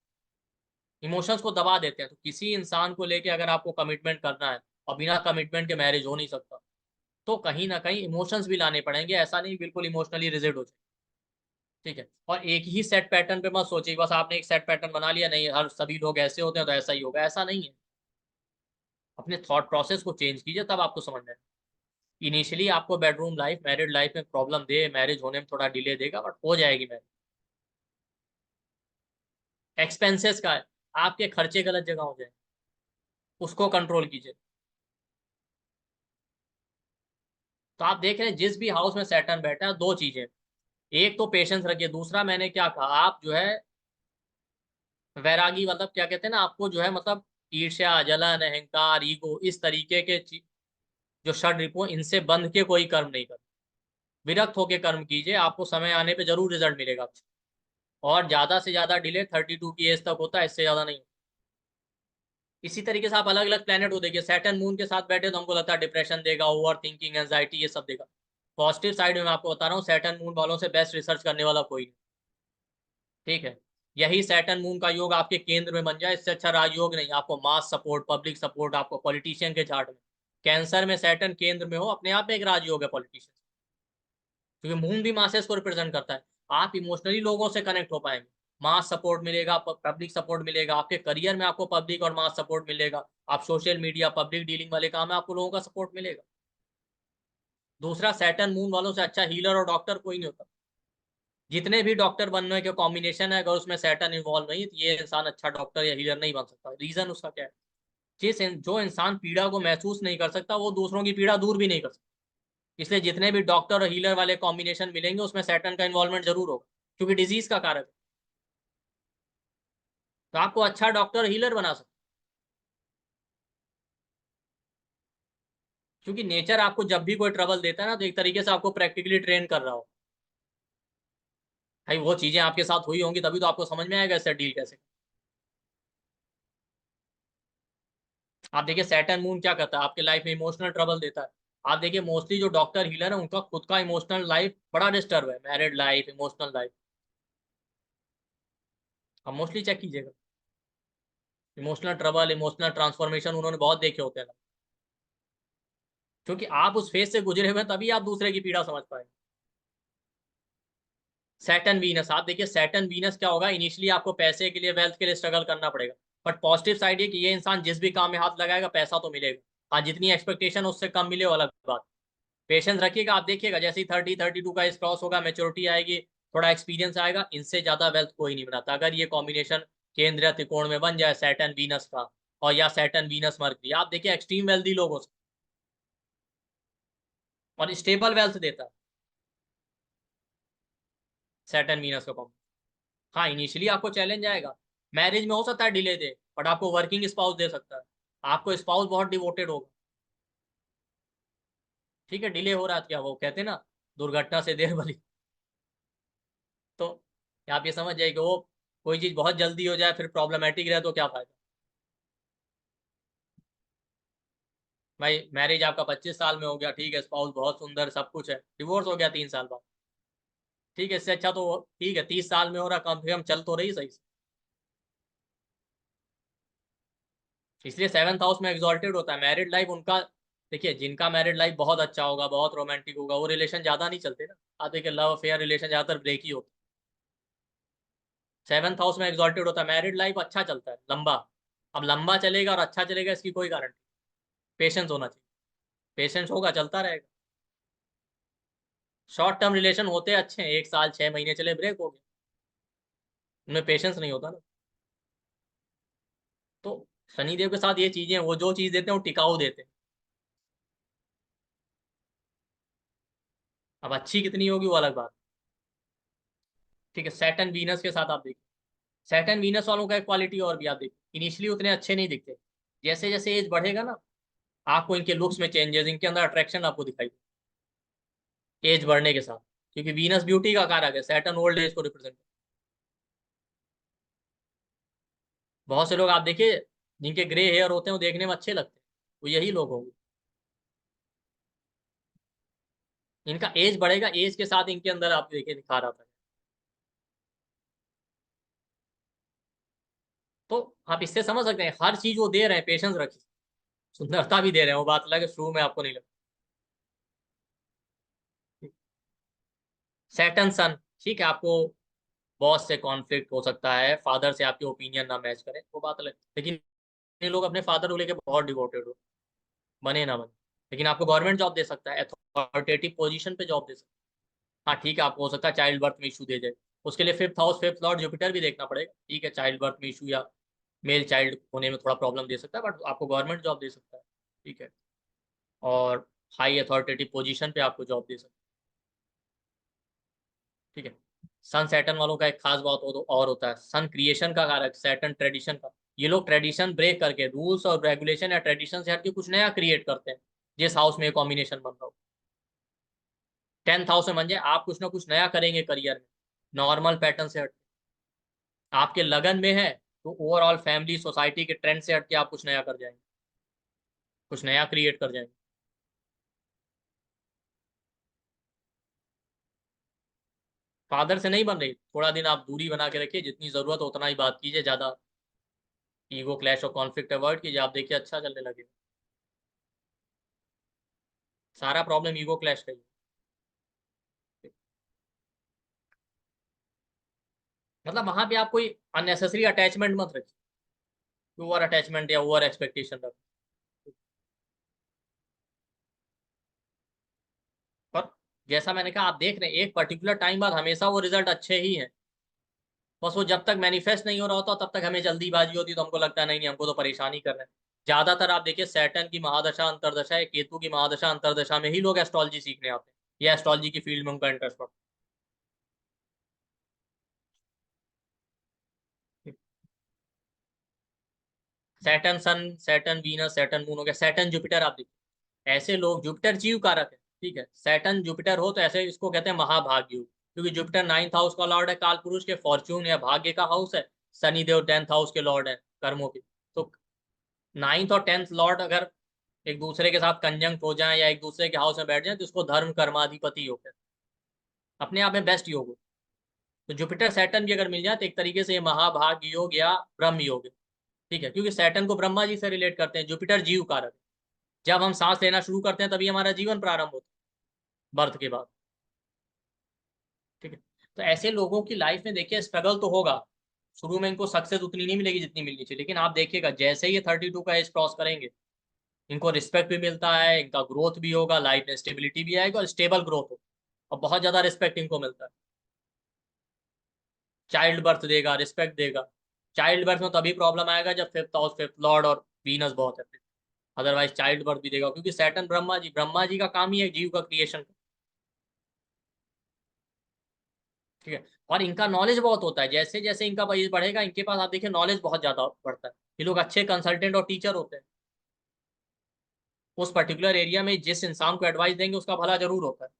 इमोशंस को दबा देते हैं। तो किसी इंसान को लेके अगर आपको कमिटमेंट करना है, और बिना कमिटमेंट के मैरिज हो नहीं सकता, तो कहीं ना कहीं इमोशंस भी लाने पड़ेंगे, ऐसा नहीं बिल्कुल इमोशनली रिजिड हो जाए। ठीक है, और एक ही सेट पैटर्न पे मत सोचिए, बस आपने एक सेट पैटर्न बना लिया, नहीं हर सभी लोग ऐसे होते हैं तो ऐसा ही होगा, ऐसा नहीं है। अपने थॉट प्रोसेस को चेंज कीजिए, तब आपको समझ में। इनिशियली आपको बेडरूम लाइफ, मैरिड लाइफ में प्रॉब्लम दे, मैरिज होने में थोड़ा डिले देगा, बट हो जाएगी मैरिज। एक्सपेंसेस का है, आपके खर्चे गलत जगह हो जाए, उसको कंट्रोल कीजिए। तो आप देख रहे हैं जिस भी हाउस में सैटर्न बैठा है, दो चीजें, एक तो पेशेंस रखिए, दूसरा मैंने क्या कहा, आप जो है वैरागी, मतलब क्या कहते हैं ना, आपको जो है मतलब ईर्ष्या, जलन, अहंकार, ईगो, इस तरीके के जो षड रिपु, इनसे बंध के कोई कर्म नहीं कर, विरक्त होके कर्म कीजिए, आपको समय आने पे जरूर रिजल्ट मिलेगा। और ज्यादा से ज्यादा डिले 32 की एज तक होता है, इससे ज्यादा नहीं। इसी तरीके से आप अलग अलग प्लेनेट को देखिए, सैटर्न मून के साथ बैठे तो हमको लगता है डिप्रेशन देगा, ओवर थिंकिंग, एंजाइटी, ये सब देगा। पॉजिटिव साइड में मैं आपको बता रहा हूँ, सैटर्न मून वालों से बेस्ट रिसर्च करने वाला कोई नहीं। ठीक है, यही सैटर्न मून का योग आपके केंद्र में बन जाए, इससे अच्छा राजयोग नहीं। आपको मास सपोर्ट, पब्लिक सपोर्ट, आपको पॉलिटिशियन के चार्ट में कैंसर में सैटर्न केंद्र में हो, अपने आप में एक राजयोग है पॉलिटिशियन, क्योंकि मून भी मासेस को रिप्रेजेंट करता है। आप इमोशनली लोगों से कनेक्ट हो पाएंगे, मास सपोर्ट मिलेगा, पब्लिक सपोर्ट मिलेगा, आपके करियर में आपको पब्लिक और मास सपोर्ट मिलेगा। आप सोशल मीडिया, पब्लिक डीलिंग वाले काम में आपको लोगों का सपोर्ट मिलेगा। दूसरा, सैटर्न मून वालों से अच्छा हीलर और डॉक्टर कोई नहीं होता। जितने भी डॉक्टर बनने के कॉम्बिनेशन है, अगर उसमें सैटर्न इन्वॉल्व नहीं तो ये इंसान अच्छा डॉक्टर या हीलर नहीं बन सकता। रीजन उसका क्या है, जो इंसान पीड़ा को महसूस नहीं कर सकता, वो दूसरों की पीड़ा दूर भी नहीं कर सकता। इसलिए जितने भी डॉक्टर और हीलर वाले कॉम्बिनेशन मिलेंगे, उसमें सैटर्न का इन्वॉल्वमेंट जरूर होगा, क्योंकि डिजीज का कारक है। तो आपको अच्छा डॉक्टर हीलर बना सकते, क्योंकि नेचर आपको जब भी कोई ट्रबल देता है ना, तो एक तरीके से आपको प्रैक्टिकली ट्रेन कर रहा हो। भाई वो चीजें आपके साथ हुई होंगी, तभी तो आपको समझ में आएगा इससे डील कैसे। आप देखिए सैटर्न मून क्या करता है, आपके लाइफ में इमोशनल ट्रबल देता है। आप देखिए मोस्टली जो डॉक्टर हीलर है, उनका खुद का इमोशनल लाइफ बड़ा डिस्टर्ब है, मैरिड लाइफ, इमोशनल लाइफ। आप मोस्टली चेक कीजिएगा, इमोशनल ट्रबल, इमोशनल ट्रांसफॉर्मेशन उन्होंने बहुत देखे होते हैं। क्योंकि आप उस फेज से गुजरे हुए हैं, तभी आप दूसरे की पीड़ा समझ पाए। सैटर्न वीनस, आप देखिए सैटर्न वीनस क्या होगा, इनिशियली आपको पैसे के लिए, वेल्थ के लिए स्ट्रगल करना पड़ेगा, बट पॉजिटिव साइड ये कि ये इंसान जिस भी काम में हाथ लगाएगा पैसा तो मिलेगा। हाँ, जितनी एक्सपेक्टेशन उससे कम मिले वो अलग बात। पेशेंस रखिएगा, आप देखिएगा जैसे ही 30-32 का इस क्रॉस होगा, मेच्योरिटी आएगी, थोड़ा एक्सपीरियंस आएगा, इनसे ज्यादा वेल्थ कोई नहीं बनाता। अगर ये कॉम्बिनेशन केंद्र या त्रिकोण में बन जाए सैटर्न वीनस का, और या सैटर्न वीनस मरकरी, आप देखिए एक्सट्रीम वेल्थी लोगों से, और स्टेबल वेल्थ देता है सैटर्न वीनस का कॉम्बिनेशन। हाँ, इनिशियली आपको चैलेंज आएगा, मैरिज में हो सकता है डिले दे, बट आपको वर्किंग स्पाउस दे सकता है, आपको स्पाउस बहुत डिवोटेड होगा। ठीक है, डिले हो रहा है, क्या वो कहते हैं ना, दुर्घटना से देर भली। तो आप ये समझ जाए कि वो कोई चीज बहुत जल्दी हो जाए फिर प्रॉब्लमेटिक रहे तो क्या फायदा। भाई मैरिज आपका 25 साल में हो गया, ठीक है, स्पाउस बहुत सुंदर, सब कुछ है, डिवोर्स हो गया 3 साल बाद, ठीक है, इससे अच्छा तो ठीक है 30 साल में हो रहा, कम से कम चल तो रही सही से। इसलिए 7th हाउस में एग्जॉल्टेड होता है, मैरिड लाइफ उनका। देखिए जिनका मैरिड लाइफ बहुत अच्छा होगा, बहुत रोमांटिक होगा, वो रिलेशन ज्यादा नहीं चलते ना। आप देखिए लव अफेयर रिलेशन ज्यादातर ब्रेक ही होते। 7th हाउस में एग्जॉल्टेड होता है, मैरिड लाइफ अच्छा चलता है लंबा। अब लंबा चलेगा और अच्छा चलेगा, इसकी कोई गारंटी। पेशेंस होना चाहिए, पेशेंस होगा चलता रहेगा। शॉर्ट टर्म रिलेशन होते अच्छे हैं, 1 साल 6 महीने चले, ब्रेक हो गया, उनमें पेशेंस नहीं होता ना। तो शनिदेव के साथ ये चीजें, वो जो चीज देते हैं वो टिकाऊ देते हैं। अब अच्छी कितनी होगी वो अलग बात। ठीक है, सैटर्न वीनस के साथ आप देखिए, सैटर्न वीनस वालों का एक क्वालिटी और भी आप देखिए, इनिशियली उतने अच्छे नहीं दिखते, जैसे जैसे एज बढ़ेगा ना, आपको इनके लुक्स में चेंजेस, इनके अंदर अट्रैक्शन आपको दिखाई एज बढ़ने के साथ, क्योंकि वीनस ब्यूटी का कारक है, सैटर्न ओल्ड एज को रिप्रेजेंट। बहुत से लोग आप देखिए जिनके ग्रे हेयर होते हैं वो देखने में अच्छे लगते हैं, वो यही लोग होंगे। इनका एज बढ़ेगा, एज के साथ इनके अंदर आप देखिए निखार आता है। तो आप इससे समझ सकते हैं हर चीज वो दे रहे हैं, पेशेंस रखिए, सुंदरता भी दे रहे हैं, वो बात अलग है शुरू में आपको नहीं लगता। सैटर्न सन, ठीक है, आपको बॉस से कॉन्फ्लिक्ट हो सकता है, फादर से आपके ओपिनियन ना मैच करें, वो बात अलग, लेकिन ये लोग अपने फादर को लेके बहुत डिवोटेड हो, बने ना बने, लेकिन आपको गवर्नमेंट जॉब दे सकता है, अथॉरिटेटिव पोजीशन पे जॉब दे सकता है। हाँ ठीक है, आपको हो सकता है चाइल्ड बर्थ में इशू दे जाए, उसके लिए fifth house fifth Lord Jupiter भी देखना पड़ेगा, ठीक है, चाइल्ड बर्थ में इशू या मेल चाइल्ड होने में थोड़ा प्रॉब्लम दे सकता है, बट आपको गवर्नमेंट जॉब दे सकता है, ठीक है, और हाई अथॉरिटेटिव पोजीशन पे आपको जॉब दे सकता है, ठीक है। सन सैटर्न वालों का एक खास बात और होता है, सन क्रिएशन का कारक, सैटर्न ट्रेडिशन का, ये लोग ट्रेडिशन ब्रेक करके रूल्स और रेगुलेशन या ट्रेडिशन से हटके कुछ नया क्रिएट करते हैं, जिस हाउस में कॉम्बिनेशन बन रहा हो। 10th हाउस में बन जाए, आप कुछ ना कुछ नया करेंगे करियर में, नॉर्मल पैटर्न से हट, आपके लगन में है तो ओवरऑल फैमिली सोसाइटी के ट्रेंड से हटके आप कुछ नया कर जाएंगे, कुछ नया क्रिएट कर जाएंगे। फादर से नहीं बन रही, थोड़ा दिन आप दूरी बना के रखिए, जितनी जरूरत हो उतना ही बात कीजिए, ज्यादा ईगो क्लैश और कॉन्फ्लिक्ट अवॉइड कीजिए, आप देखिए अच्छा चलने लगे। सारा प्रॉब्लम ईगो क्लैश का ही है। मतलब वहां पे आप कोई अननेसेसरी अटैचमेंट मत रखिए, ओवर अटैचमेंट या ओवर एक्सपेक्टेशन रखिए। पर जैसा मैंने कहा, आप देख रहे हैं एक पर्टिकुलर टाइम बाद हमेशा वो रिजल्ट अच्छे ही हैं, बस वो जब तक मैनिफेस्ट नहीं हो रहा होता तब तक हमें जल्दीबाजी होती है, तो हमको लगता है नहीं नहीं हमको तो परेशान ही कर रहे हैं। ज्यादातर आप देखिए सैटर्न की महादशा अंतरदशा या केतु की महादशा अंतरदशा में ही लोग एस्ट्रोलॉजी सीखने आते हैं या एस्ट्रोलॉजी की फील्ड में उनका इंटरेस्ट पड़ता है। सैटर्न सन, सैटर्न वीनस, सैटर्न मून हो गया, सैटर्न जुपिटर आप देखिए, ऐसे लोग, जुपिटर जीव कारक है, ठीक है, सैटर्न जुपिटर हो तो ऐसे इसको कहते हैं महाभाग्य योग, क्योंकि जुपिटर 9th हाउस का लॉर्ड है काल पुरुष के, फॉर्च्यून या भाग्य का हाउस है, शनि देव 10th हाउस के लॉर्ड है कर्मों के। तो 9th और 10th लॉर्ड अगर एक दूसरे के साथ कंजंक्ट हो जाए या एक दूसरे के हाउस में बैठ जाए तो इसको धर्म कर्माधिपति योग है, अपने आप में बेस्ट योग हो। तो जुपिटर सैटर्न भी अगर मिल जाए तो एक तरीके से ये महाभाग्य योग या ब्रह्म योग है, ठीक है, क्योंकि सैटर्न को ब्रह्मा जी से रिलेट करते हैं, जुपिटर जीव कारक है, जब हम सांस लेना शुरू करते हैं तभी हमारा जीवन प्रारंभ होता है बर्थ के बाद, ठीक है। तो ऐसे लोगों की लाइफ में देखिए स्ट्रगल तो होगा, शुरू में इनको सक्सेस उतनी नहीं मिलेगी जितनी मिलनी चाहिए, लेकिन आप देखिएगा जैसे ही ये 32 का एज क्रॉस करेंगे, इनको रिस्पेक्ट भी मिलता है, इनका ग्रोथ भी होगा, लाइफ में स्टेबिलिटी भी आएगी और स्टेबल ग्रोथ हो, और बहुत ज्यादा रिस्पेक्ट इनको मिलता है, चाइल्ड बर्थ देगा, रिस्पेक्ट देगा। चाइल्ड बर्थ में तभी प्रॉब्लम आएगा जब फिफ्थ हाउस फिफ्थ लॉर्ड और वीनस बहुत है, अदरवाइज चाइल्ड बर्थ भी देगा, क्योंकि सैटर्न ब्रह्मा जी का काम ही है जीव का क्रिएशन, ठीक है। और इनका नॉलेज बहुत होता है, जैसे जैसे इनका एज बढ़ेगा इनके पास आप देखिए नॉलेज बहुत ज्यादा बढ़ता है, ये लोग अच्छे कंसल्टेंट और टीचर होते हैं, उस पर्टिकुलर एरिया में जिस इंसान को एडवाइस देंगे उसका भला जरूर होता है।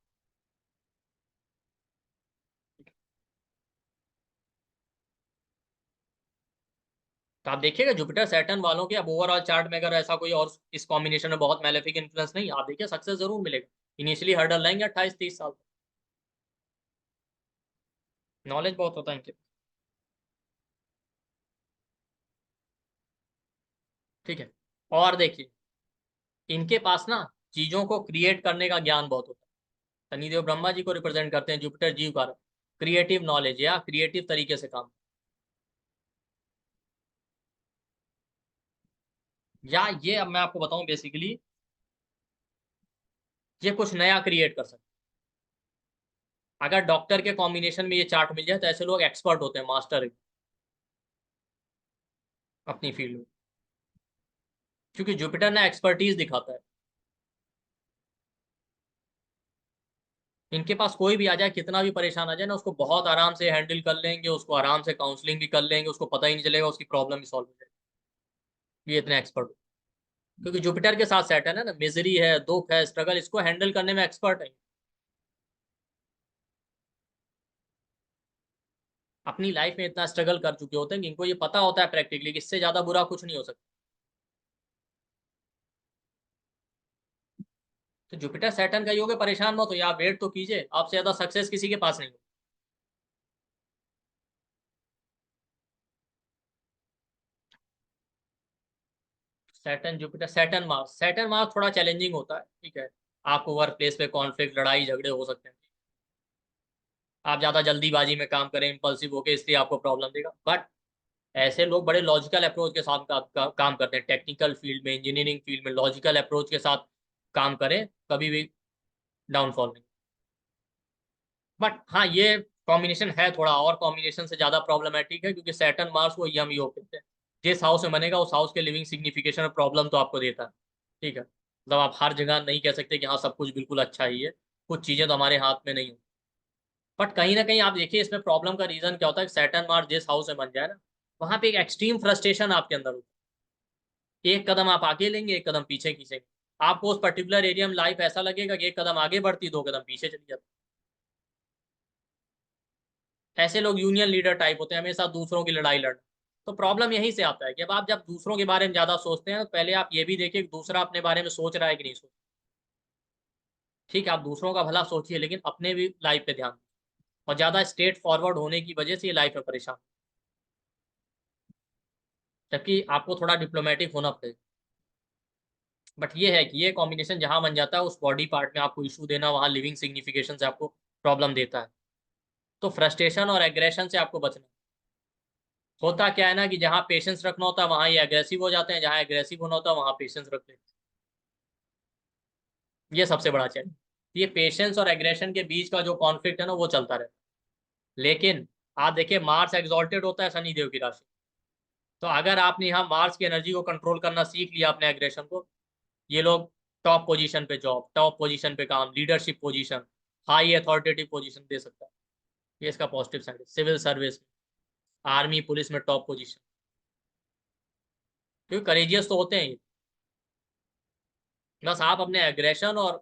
तो आप देखिएगा जुपिटर सैटर्न वालों के अब ओवरऑल चार्ट में अगर ऐसा कोई और इस कॉम्बिनेशन में बहुत मैलेफिक इन्फ्लुएंस नहीं, आप देखिए सक्सेस जरूर मिलेगा, इनिशियली हर्डल लेंगे 28-30 साल, नॉलेज बहुत होता है इनके, ठीक है। और देखिए इनके पास ना चीजों को क्रिएट करने का ज्ञान बहुत होता है, शनिदेव ब्रह्मा जी को रिप्रेजेंट करते हैं, जुपिटर जीव कारक, क्रिएटिव नॉलेज या क्रिएटिव तरीके से काम, या ये अब मैं आपको बताऊं बेसिकली, ये कुछ नया क्रिएट कर सकते हैं। अगर डॉक्टर के कॉम्बिनेशन में ये चार्ट मिल जाए तो ऐसे लोग एक्सपर्ट होते हैं, मास्टर अपनी फील्ड में, क्योंकि जुपिटर ना एक्सपर्टीज दिखाता है। इनके पास कोई भी आ जाए, कितना भी परेशान आ जाए ना, उसको बहुत आराम से हैंडल कर लेंगे, उसको आराम से काउंसलिंग भी कर लेंगे, उसको पता ही नहीं चलेगा, उसकी प्रॉब्लम भी सॉल्व हो जाएगी। ये इतने एक्सपर्ट, क्योंकि जुपिटर के साथ सैटर्न है ना, मिजरी है, दुख है, स्ट्रगल, इसको हैंडल करने में एक्सपर्ट है। अपनी लाइफ में इतना स्ट्रगल कर चुके होते हैं कि इनको ये पता होता है प्रैक्टिकली कि इससे ज्यादा बुरा कुछ नहीं हो सकता। तो जुपिटर सैटर्न का योग है, परेशान मत हो, आप वेट तो कीजिए, आपसे ज्यादा सक्सेस किसी के पास नहीं हो। सैटर्न जुपिटर, सैटर्न मार्स थोड़ा चैलेंजिंग होता है, ठीक है। आपको वर्क प्लेस पे कॉन्फ्लिक्ट, लड़ाई झगड़े हो सकते हैं। आप ज्यादा जल्दीबाजी में काम करें, इम्पल्सिव होके, इसलिए आपको प्रॉब्लम देगा। बट ऐसे लोग बड़े लॉजिकल अप्रोच के साथ काम करते हैं, टेक्निकल फील्ड में, इंजीनियरिंग फील्ड में लॉजिकल अप्रोच के साथ काम करें, कभी भी डाउनफॉल नहीं। बट हाँ, ये कॉम्बिनेशन है थोड़ा और कॉम्बिनेशन से ज्यादा प्रॉब्लमेटिक है, क्योंकि सैटर्न मार्स को यम योग कहते हैं। जिस हाउस में बनेगा उस हाउस के लिविंग सिग्निफिकेशन और प्रॉब्लम तो आपको देता है, ठीक है। मतलब आप हर जगह नहीं कह सकते कि हाँ सब कुछ बिल्कुल अच्छा ही है, कुछ चीजें तो हमारे हाथ में नहीं हो। बट कहीं ना कहीं आप देखिए, इसमें प्रॉब्लम का रीजन क्या होता है, सैटर्न मार्स जिस हाउस में बन जाए ना, वहां पे एक एक्सट्रीम फ्रस्ट्रेशन आपके अंदर होता है। एक कदम आप आगे लेंगे, एक कदम पीछे खींचेंगे। आपको उस पर्टिकुलर एरिया में लाइफ ऐसा लगेगा कि एक कदम आगे बढ़ती, दो कदम पीछे चली जाती। ऐसे लोग यूनियन लीडर टाइप होते हैं, हमेशा दूसरों की लड़ाई लड़। तो प्रॉब्लम यहीं से आता है कि अब आप जब दूसरों के बारे में ज्यादा सोचते हैं, तो पहले आप ये भी देखिए कि दूसरा अपने बारे में सोच रहा है कि नहीं सोच। ठीक है, आप दूसरों का भला सोचिए, लेकिन अपने भी लाइफ पे ध्यान दीजिए। और ज्यादा स्ट्रेट फॉरवर्ड होने की वजह से ये लाइफ में परेशान, जबकि आपको थोड़ा डिप्लोमेटिक होना पड़ेगा। बट ये है कि ये कॉम्बिनेशन जहां बन जाता है, उस बॉडी पार्ट में आपको इशू देना, वहां लिविंग सिग्निफिकेशन से आपको प्रॉब्लम देता है। तो फ्रस्ट्रेशन और एग्रेशन से आपको बचना। होता क्या है ना कि जहां पेशेंस रखना होता है वहां ये एग्रेसिव हो जाते हैं, जहां एग्रेसिव होना होता है वहां पेशेंस रखते हैं। ये सबसे बड़ा चैलेंज। ये पेशेंस और एग्रेशन के बीच का जो कॉन्फ्लिक्ट है ना, वो चलता रहता है। लेकिन आप देखिए, मार्स एग्जॉल्टेड होता है शनि देव की राशि। तो अगर आपने यहाँ मार्स की एनर्जी को कंट्रोल करना सीख लिया, अपने एग्रेशन को, ये लोग टॉप पोजीशन पे जॉब, टॉप पोजीशन पे काम, leadership position, high authoritative position दे सकता है। ये इसका पॉजिटिव साइड है। सिविल सर्विस में, आर्मी पुलिस में टॉप पोजीशन, क्योंकि करेजियस तो होते हैं ये। बस आप अपने एग्रेशन और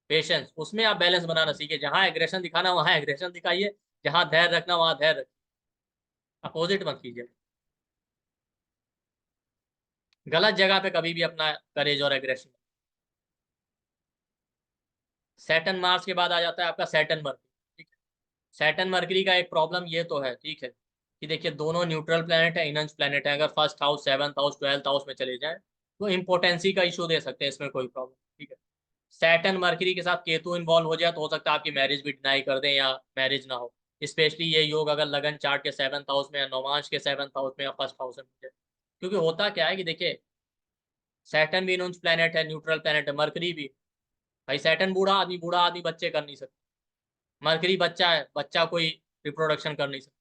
पेशेंस, उसमें आप बैलेंस बनाना सीखिए। जहां एग्रेशन दिखाना वहां एग्रेशन दिखाइए, जहां धैर्य रखना वहां धैर्य रखिए। अपोजिट मत कीजिए। गलत जगह पे कभी भी अपना करेज और एग्रेशन। सैटर्न मार्स के बाद आ जाता है आपका सैटर्न मर्करी, ठीक है। सैटर्न मर्करी का एक प्रॉब्लम ये तो है, ठीक है, कि देखिए दोनों न्यूट्रल प्लेनेट है, इनर्ज प्लेनेट है। अगर first house, seventh house, twelfth house में चले जाए तो इम्पोर्टेंसी का इशू दे सकते हैं, इसमें कोई प्रॉब्लम, ठीक है। सैटर्न मर्करी के साथ केतु इन्वॉल्व हो जाए तो हो सकता है आपकी मैरिज भी डिनाई कर दें या मैरिज ना हो। स्पेशली ये योग अगर लगन चार्ट के सेवंथ हाउस में, या नौमांश के सेवंथ हाउस में, या फर्स्ट हाउस में मिल जाए। क्योंकि होता क्या है कि देखिए, सैटर्न भी नॉन प्लेनेट है, न्यूट्रल प्लेनेट है, मरकरी भी। भाई सैटर्न बूढ़ा आदमी बच्चे कर नहीं सकता। मरकरी बच्चा है, बच्चा कोई रिप्रोडक्शन कर नहीं सकता।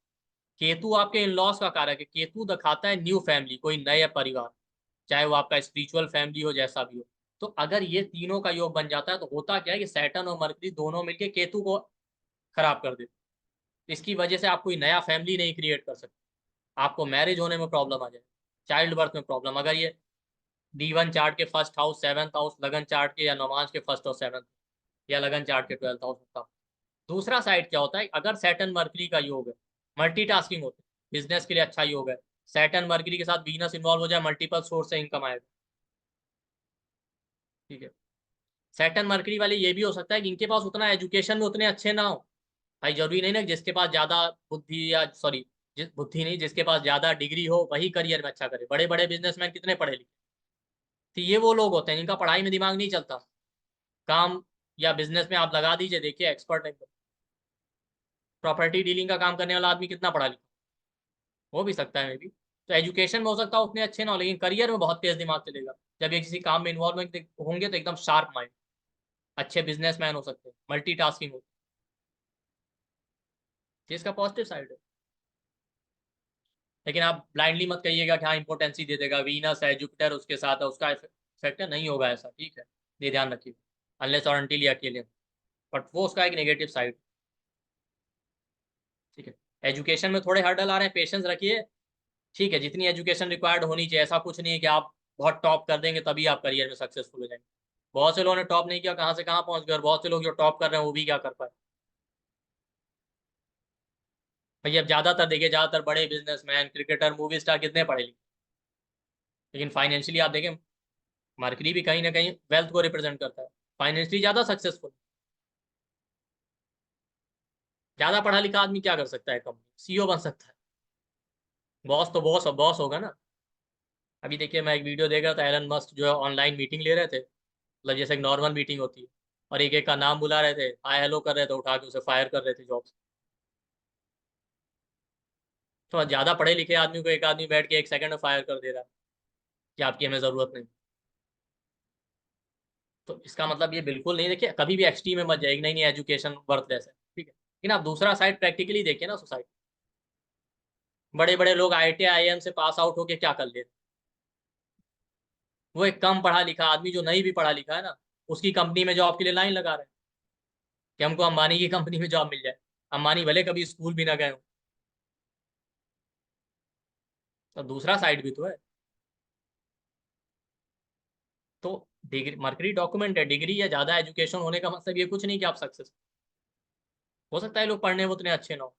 केतु आपके इन लॉस का कारक है। केतु दिखाता है न्यू फैमिली, कोई नया परिवार, चाहे वो आपका स्पिरिचुअल फैमिली हो, जैसा भी हो। तो अगर ये तीनों का योग बन जाता है, तो होता क्या है कि सैटर्न और मरकरी दोनों मिलके केतु को खराब कर देते। इसकी वजह से आप कोई नया फैमिली नहीं क्रिएट कर सकते। आपको मैरिज होने में प्रॉब्लम आ जाए, चाइल्ड बर्थ में प्रॉब्लम, अगर ये D1 चार्ट के फर्स्ट हाउस, सेवंथ हाउस, लगन चार्ट के या नौमांश के फर्स्ट और सेवंथ, या लगन चार्ट के ट्वेल्थ हाउस होता। दूसरा साइड क्या होता है, अगर सैटर्न मर्करी का योग है, मल्टीटास्किंग होता है, बिजनेस के लिए अच्छा योग है। सैटर्न मर्करी के साथ वीनस इन्वॉल्व हो जाए, मल्टीपल सोर्स से इनकम आएगा, ठीक है। सैटर्न मर्करी वाले ये भी हो सकता है कि इनके पास उतना एजुकेशन में उतने अच्छे ना हो। भाई जरूरी नहीं ना कि जिसके पास ज्यादा बुद्धि, या सॉरी, जिस बुद्धि नहीं, जिसके पास ज्यादा डिग्री हो वही करियर में अच्छा करे। बड़े बड़े बिजनेसमैन कितने पढ़े लिखे। तो ये वो लोग होते हैं जिनका पढ़ाई में दिमाग नहीं चलता। काम या बिजनेस में आप लगा दीजिए, देखिए एक्सपर्ट एकदम। प्रॉपर्टी डीलिंग का काम करने वाला आदमी कितना पढ़ा लिखा हो भी सकता है, मे बी। तो एजुकेशन में हो सकता है उतने अच्छे ना हो, लेकिन करियर में बहुत तेज दिमाग चलेगा। जब ये किसी काम में इन्वॉल्व होंगे तो एकदम शार्प माइंड, अच्छे बिजनेसमैन हो सकते हैं, मल्टीटास्किंग हो। ये इसका पॉजिटिव साइड है। लेकिन आप ब्लाइंडली मत कहिएगा कि हाँ इंपॉर्टेंसी दे देगा, वीनस है, जुपिटर उसके साथ है, उसका इफेक्ट है, नहीं होगा ऐसा, ठीक है, ये ध्यान रखिए, अनलेस और अनटिल ये अकेले, बट वो उसका एक नेगेटिव साइड, ठीक है। एजुकेशन में थोड़े हर्डल आ रहे हैं, पेशेंस रखिए, ठीक है, जितनी एजुकेशन रिक्वायर्ड होनी चाहिए, ऐसा कुछ नहीं है कि आप बहुत टॉप कर देंगे तभी आप करियर में सक्सेसफुल हो जाएंगे। बहुत से लोगों ने टॉप नहीं किया, कहाँ से कहाँ पहुंच गए, और बहुत से लोग जो टॉप कर रहे हैं वो भी क्या कर पाए। भैया अब ज्यादातर देखिए, ज्यादातर बड़े बिजनेसमैन, क्रिकेटर, मूवी स्टार कितने पढ़े लिखे, लेकिन फाइनेंशियली आप देखें, मरकरी भी कहीं ना कहीं वेल्थ को रिप्रेजेंट करता है, फाइनेंशियली ज्यादा सक्सेसफुल। ज्यादा पढ़ा लिखा आदमी क्या कर सकता है, कंपनी सीईओ बन सकता है, बॉस तो बॉस बॉस होगा ना। अभी देखिए, मैं एक वीडियो देख रहा था, एलन मस्क जो है ऑनलाइन मीटिंग ले रहे थे, मतलब जैसे एक नॉर्मल मीटिंग होती है, और एक एक का नाम बुला रहे थे, हाय हेलो कर रहे थे, उठा के उसे फायर कर रहे थे जॉब से। तो ज्यादा पढ़े लिखे आदमी को एक आदमी बैठ के 1 सेकंड में फायर कर दे रहा है कि आपकी हमें जरूरत नहीं। तो इसका मतलब ये बिल्कुल नहीं, देखिए कभी भी एक्सट्रीम में मत जाइए, नहीं नहीं एजुकेशन वर्थलेस है, ठीक है, लेकिन आप दूसरा साइड प्रैक्टिकली देखिए ना सोसाइटी, बड़े बड़े लोग आईआईटी आईआईएम से पास आउट होके क्या कर लेते, वो एक कम पढ़ा लिखा आदमी जो नहीं भी पढ़ा लिखा है ना, उसकी कंपनी में जॉब के लिए लाइन लगा रहे हैं कि हमको अंबानी की कंपनी में जॉब मिल जाए, अंबानी भले कभी स्कूल भी ना गए हो। तो दूसरा साइड भी तो है। तो डिग्री मरकरी डॉक्यूमेंट है, डिग्री या ज्यादा एजुकेशन होने का मतलब ये कुछ नहीं कि आप सक्सेस, हो सकता है लोग पढ़ने में उतने अच्छे ना हो,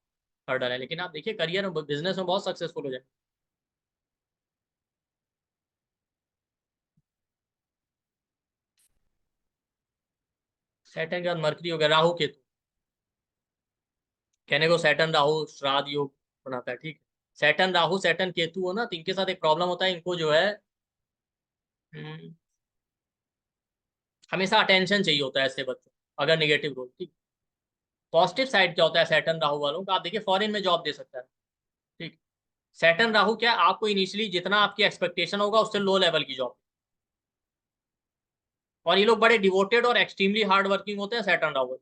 हर्डल है, लेकिन आप देखिए करियर में, बिजनेस में बहुत सक्सेसफुल हो जाए। सैटर्न के बाद मरकरी हो गया, राहु केतु, कहने को सैटर्न राहु श्राद्ध योग बनाता है, ठीक है। सैटर्न राहु सैटर्न केतु हो ना, तो इनके साथ एक प्रॉब्लम होता है, इनको जो है हम्म, हमेशा अटेंशन चाहिए होता है ऐसे बच्चों, अगर निगेटिव रोल, ठीक। पॉजिटिव साइड क्या होता है सैटर्न राहु वालों का, आप देखिए फॉरेन में जॉब दे सकता है, ठीक। सैटर्न राहु क्या है, आपको इनिशियली जितना आपकी एक्सपेक्टेशन होगा उससे लो लेवल की जॉब, और ये लोग बड़े डिवोटेड और एक्सट्रीमली हार्ड वर्किंग होते हैं सैटर्न राहु।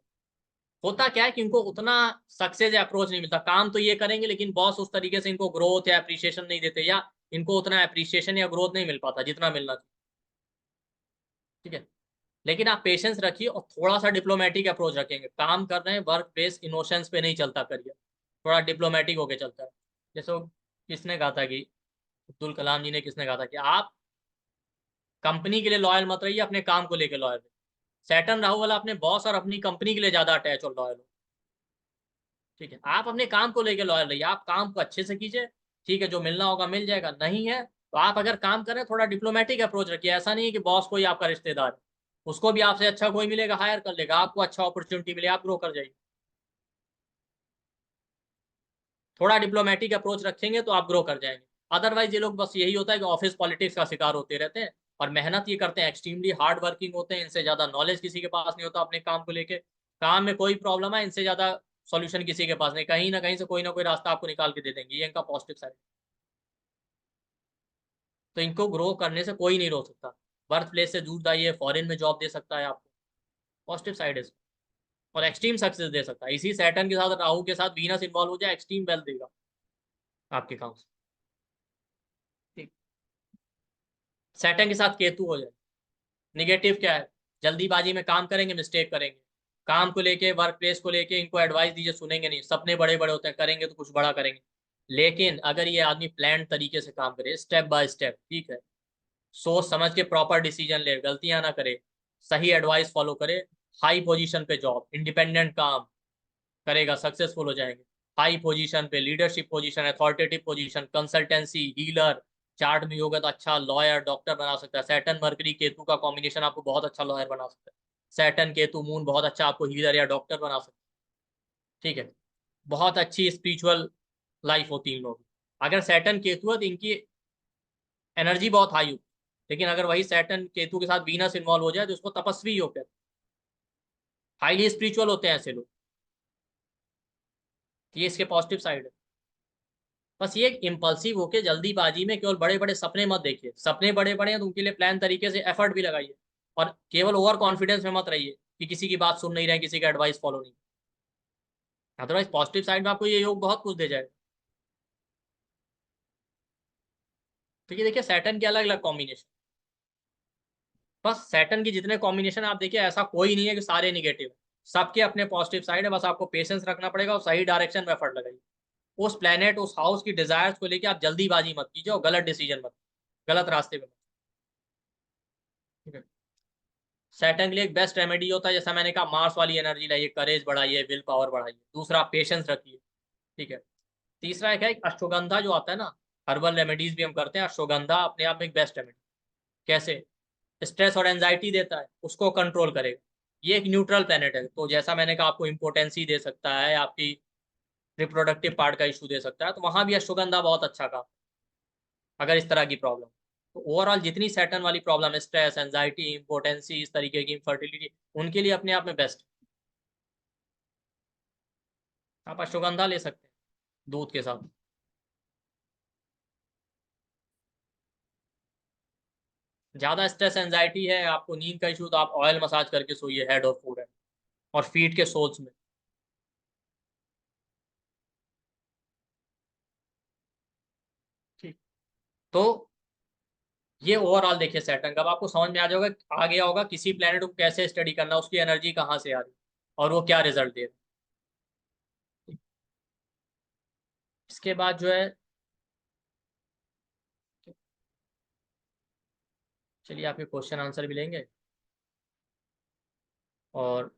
होता क्या है कि इनको उतना सक्सेस या अप्रोच नहीं मिलता, काम तो ये करेंगे लेकिन बॉस उस तरीके से इनको ग्रोथ या अप्रिशिएशन नहीं देते, या इनको उतना अप्रिशिएशन या ग्रोथ नहीं मिल पाता जितना मिलना चाहिए, ठीक है। लेकिन आप पेशेंस रखिए और थोड़ा सा डिप्लोमेटिक अप्रोच रखेंगे, काम कर रहे हैं, वर्क बेस इमोशंस पे नहीं चलता करियर, थोड़ा डिप्लोमेटिक होके चलता है। जैसे किसने कहा था कि, अब्दुल कलाम जी ने किसने कहा था कि आप कंपनी के लिए लॉयल मत रहिए, अपने काम को लेकर लॉयल रहिए। सैटर्न राहु वाला अपने बॉस और अपनी कंपनी के लिए ज्यादा अटैच और लॉयल हो, ठीक है। आप अपने काम को लेकर लॉयल रहिए, आप काम को अच्छे से कीजिए, ठीक है, जो मिलना होगा मिल जाएगा, नहीं है तो आप अगर काम करें थोड़ा डिप्लोमेटिक अप्रोच रखिए, ऐसा नहीं है कि बॉस कोई आपका रिश्तेदार है, उसको भी आपसे अच्छा कोई मिलेगा हायर कर लेगा, आपको अच्छा अपॉर्चुनिटी मिले आप ग्रो कर जाइए। थोड़ा डिप्लोमेटिक अप्रोच रखेंगे तो आप ग्रो कर जाएंगे। अदरवाइज ये लोग बस यही होता है कि ऑफिस पॉलिटिक्स का शिकार होते रहते हैं, और मेहनत ये करते हैं, एक्सट्रीमली हार्ड वर्किंग होते हैं, इनसे ज्यादा नॉलेज किसी के पास नहीं होता अपने काम को लेके, काम में कोई प्रॉब्लम है इनसे ज्यादा सॉल्यूशन किसी के पास नहीं, कहीं ना कोई रास्ता आपको निकाल के दे देंगे, ये इनका पॉजिटिव साइड। तो इनको ग्रो करने से कोई नहीं रोक सकता, बर्थ प्लेस से दूर जाइए, फॉरेन में जॉब दे सकता है आपको, पॉजिटिव साइड है इसका। और एक्सट्रीम सक्सेस दे सकता है, इसी सैटर्न के साथ राहु के साथ वीनस इन्वॉल्व हो जाए, एक्सट्रीम वेल्थ देगा आपके काम से, ठीक। सैटर्न के साथ केतु हो जाए, निगेटिव क्या है, जल्दीबाजी में काम करेंगे, मिस्टेक करेंगे, काम को लेके, वर्क प्लेस को लेके इनको एडवाइस दीजिए सुनेंगे नहीं, सपने बड़े बड़े होते हैं, करेंगे तो कुछ बड़ा करेंगे। लेकिन अगर ये आदमी प्लान तरीके से काम करे, स्टेप बाय स्टेप, ठीक है, सोच समझ के प्रॉपर डिसीजन ले, गलतियां ना करे, सही एडवाइस फॉलो करे, हाई पोजीशन पे जॉब, इंडिपेंडेंट काम करेगा, सक्सेसफुल हो जाएंगे। हाई पोजीशन पे, leadership position, authoritative position, consultancy, healer, chart में होगा तो अच्छा लॉयर, डॉक्टर बना सकता है। सैटर्न मरकरी केतु का कॉम्बिनेशन आपको बहुत अच्छा लॉयर बना सकता है, सैटर्न केतु मून बहुत अच्छा आपको हीलर या डॉक्टर बना सकता है, ठीक है। बहुत अच्छी स्पिरिचुअल लाइफ होती है इन लोगों की। अगर सैटर्न केतु है तो इनकी एनर्जी बहुत हाई होती है, लेकिन अगर वही सैटर्न केतु के साथ वीनस इन्वॉल्व हो जाए तो उसको तपस्वी योग कहते हैं, हाईली स्पिरिचुअल होते हैं ऐसे लोग। ये इसके पॉजिटिव साइड है। बस ये इम्पल्सिव होके जल्दीबाजी में केवल बड़े बड़े सपने मत देखिए, सपने बड़े बड़े हैं तो उनके लिए प्लान तरीके से एफर्ट भी लगाइए, और केवल ओवर कॉन्फिडेंस में मत रहिए कि किसी की बात सुन नहीं रहे, किसी का एडवाइस फॉलो नहीं, अदरवाइज पॉजिटिव साइड में आपको ये योग बहुत कुछ दे जाएगा। तो ये देखिए सैटर्न के अलग अलग कॉम्बिनेशन, बस सैटर्न की जितने कॉम्बिनेशन आप देखिए ऐसा कोई नहीं है कि सारे निगेटिव है, सबके अपने पॉजिटिव साइड है, बस आपको पेशेंस रखना पड़ेगा और सही डायरेक्शन में एफर्ट लगाइए। उस प्लेनेट उस हाउस की डिजायर्स को लेके आप जल्दीबाजी मत कीजिए और गलत डिसीजन मत, गलत रास्ते पे मत। ठीक है। सैटर्न के लिए एक बेस्ट रेमेडी होता है, जैसा मैंने कहा, मार्स वाली एनर्जी लाइए, करेज बढ़ाइए, विल पावर बढ़ाइए। दूसरा, पेशेंस रखिए। ठीक है। तीसरा एक है अश्वगंधा जो आता है ना, हर्बल रेमेडीज भी हम करते हैं, अश्वगंधा अपने आप में एक बेस्ट रेमेडी। कैसे? स्ट्रेस और एंजाइटी देता है, उसको कंट्रोल करेगा। ये एक न्यूट्रल प्लेनेट है, तो जैसा मैंने कहा आपको इम्पोर्टेंसी दे सकता है, आपकी रिप्रोडक्टिव पार्ट का इशू दे सकता है, तो वहां भी अश्वगंधा बहुत अच्छा काम, अगर इस तरह की प्रॉब्लम। तो ओवरऑल जितनी सैटर्न वाली प्रॉब्लम, स्ट्रेस, एंजाइटी, इम्पोर्टेंसी, इस तरीके की इनफर्टिलिटी, उनके लिए अपने आप में बेस्ट। आप अश्वगंधा ले सकते हैं दूध के साथ। ज्यादा स्ट्रेस एंजाइटी है, आपको नींद का इशू, तो आप ऑयल मसाज करके सोइए हेड और फूड है, और फीट के सोल्स में। ठीक। तो ये ओवरऑल देखिए सैटर्न का, अब आपको समझ में आ गया होगा किसी प्लेनेट को कैसे स्टडी करना, उसकी एनर्जी कहाँ से आ रही है और वो क्या रिजल्ट दे रहा है। इसके बाद जो है, चलिए आपके क्वेश्चन आंसर भी लेंगे, और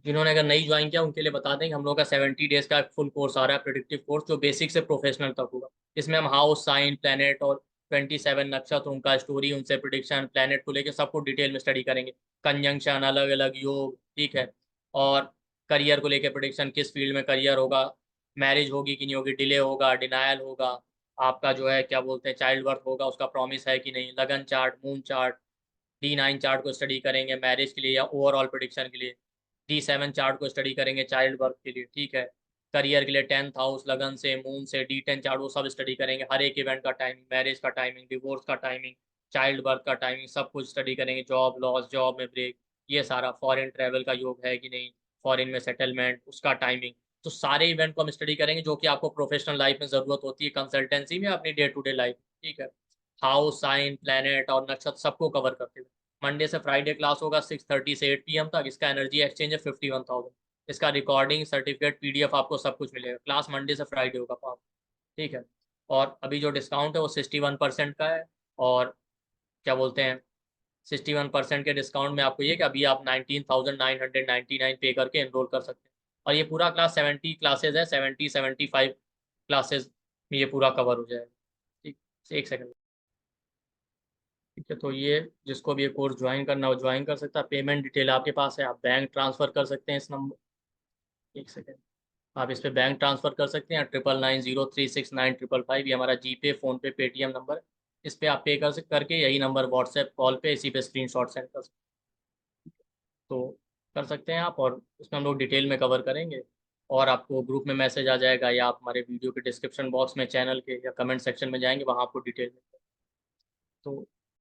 जिन्होंने अगर नहीं ज्वाइन किया उनके लिए बता दें कि हम लोग का 70 डेज का फुल कोर्स आ रहा है, प्रेडिक्टिव कोर्स, जो बेसिक से प्रोफेशनल तक होगा। इसमें हम हाउस, साइन, प्लेनेट और 27 नक्षत्र, उनका स्टोरी, उनसे प्रिडिक्शन, प्लेनेट को लेकर सबको डिटेल में स्टडी करेंगे। कंजंक्शन, अलग अलग योग, ठीक है। और करियर को लेकर प्रिडिक्शन, किस फील्ड में करियर होगा, मैरिज होगी कि नहीं होगी, डिले होगा, डिनायल होगा, आपका जो है क्या बोलते हैं चाइल्ड बर्थ होगा, उसका प्रॉमिस है कि नहीं, लगन chart, moon chart, D9 chart को स्टडी करेंगे मैरिज के लिए या ओवरऑल प्रिडिक्शन के लिए। D7 चार्ट को स्टडी करेंगे चाइल्ड बर्थ के लिए, ठीक है। करियर के लिए 10th हाउस, लगन से, मून से, D10 चार्ट, वो सब स्टडी करेंगे, हर एक इवेंट का टाइमिंग, मैरिज का टाइमिंग, डिवोर्स का टाइमिंग, चाइल्ड बर्थ का टाइमिंग, सब कुछ स्टडी करेंगे। जॉब लॉस, जॉब में ब्रेक, ये सारा, फॉरेन ट्रैवल का योग है कि नहीं, फॉरेन में सेटलमेंट, उसका टाइमिंग। तो सारे इवेंट को हम स्टडी करेंगे जो कि आपको प्रोफेशनल लाइफ में जरूरत होती है, कंसल्टेंसी में, अपनी डे टू डे लाइफ। ठीक है। हाउस, साइन, प्लेनेट और नक्षत्र सबको कवर करते हुए मंडे से फ्राइडे क्लास होगा 6:30 से 8 PM तक। इसका एनर्जी एक्सचेंज है 51,000। इसका रिकॉर्डिंग, सर्टिफिकेट, PDF आपको सब कुछ मिलेगा। क्लास मंडे से फ्राइडे होगा पाँच। ठीक है। और अभी जो डिस्काउंट है वो 61% का है। और क्या बोलते हैं, 61% के डिस्काउंट में आपको ये कि अभी आप 19,999 पे करके एनरोल कर सकते हैं। और ये पूरा क्लास 70 क्लासेज है, 75 क्लासेज में ये पूरा कवर हो जाएगा। ठीक। एक सेकंड। ठीक है। तो ये जिसको भी ये कोर्स ज्वाइन करना हो ज्वाइन कर सकता है। पेमेंट डिटेल आपके पास है, आप बैंक ट्रांसफर कर सकते हैं इस नंबर, एक सेकेंड, आप इस पे बैंक ट्रांसफर कर सकते हैं। 9990369555, ये हमारा GPay, फोन पे, पेटीएम नंबर है। इस पे आप पे करके यही नंबर व्हाट्सएप कॉल पे इसी पे स्क्रीनशॉट सेंड कर सकते हैं। तो कर सकते हैं आप, और इसमें हम लोग डिटेल में कवर करेंगे। और आपको ग्रुप में मैसेज आ जाएगा, या आप हमारे वीडियो के डिस्क्रिप्शन बॉक्स में चैनल के या कमेंट सेक्शन में जाएंगे, वहाँ आपको डिटेल में। तो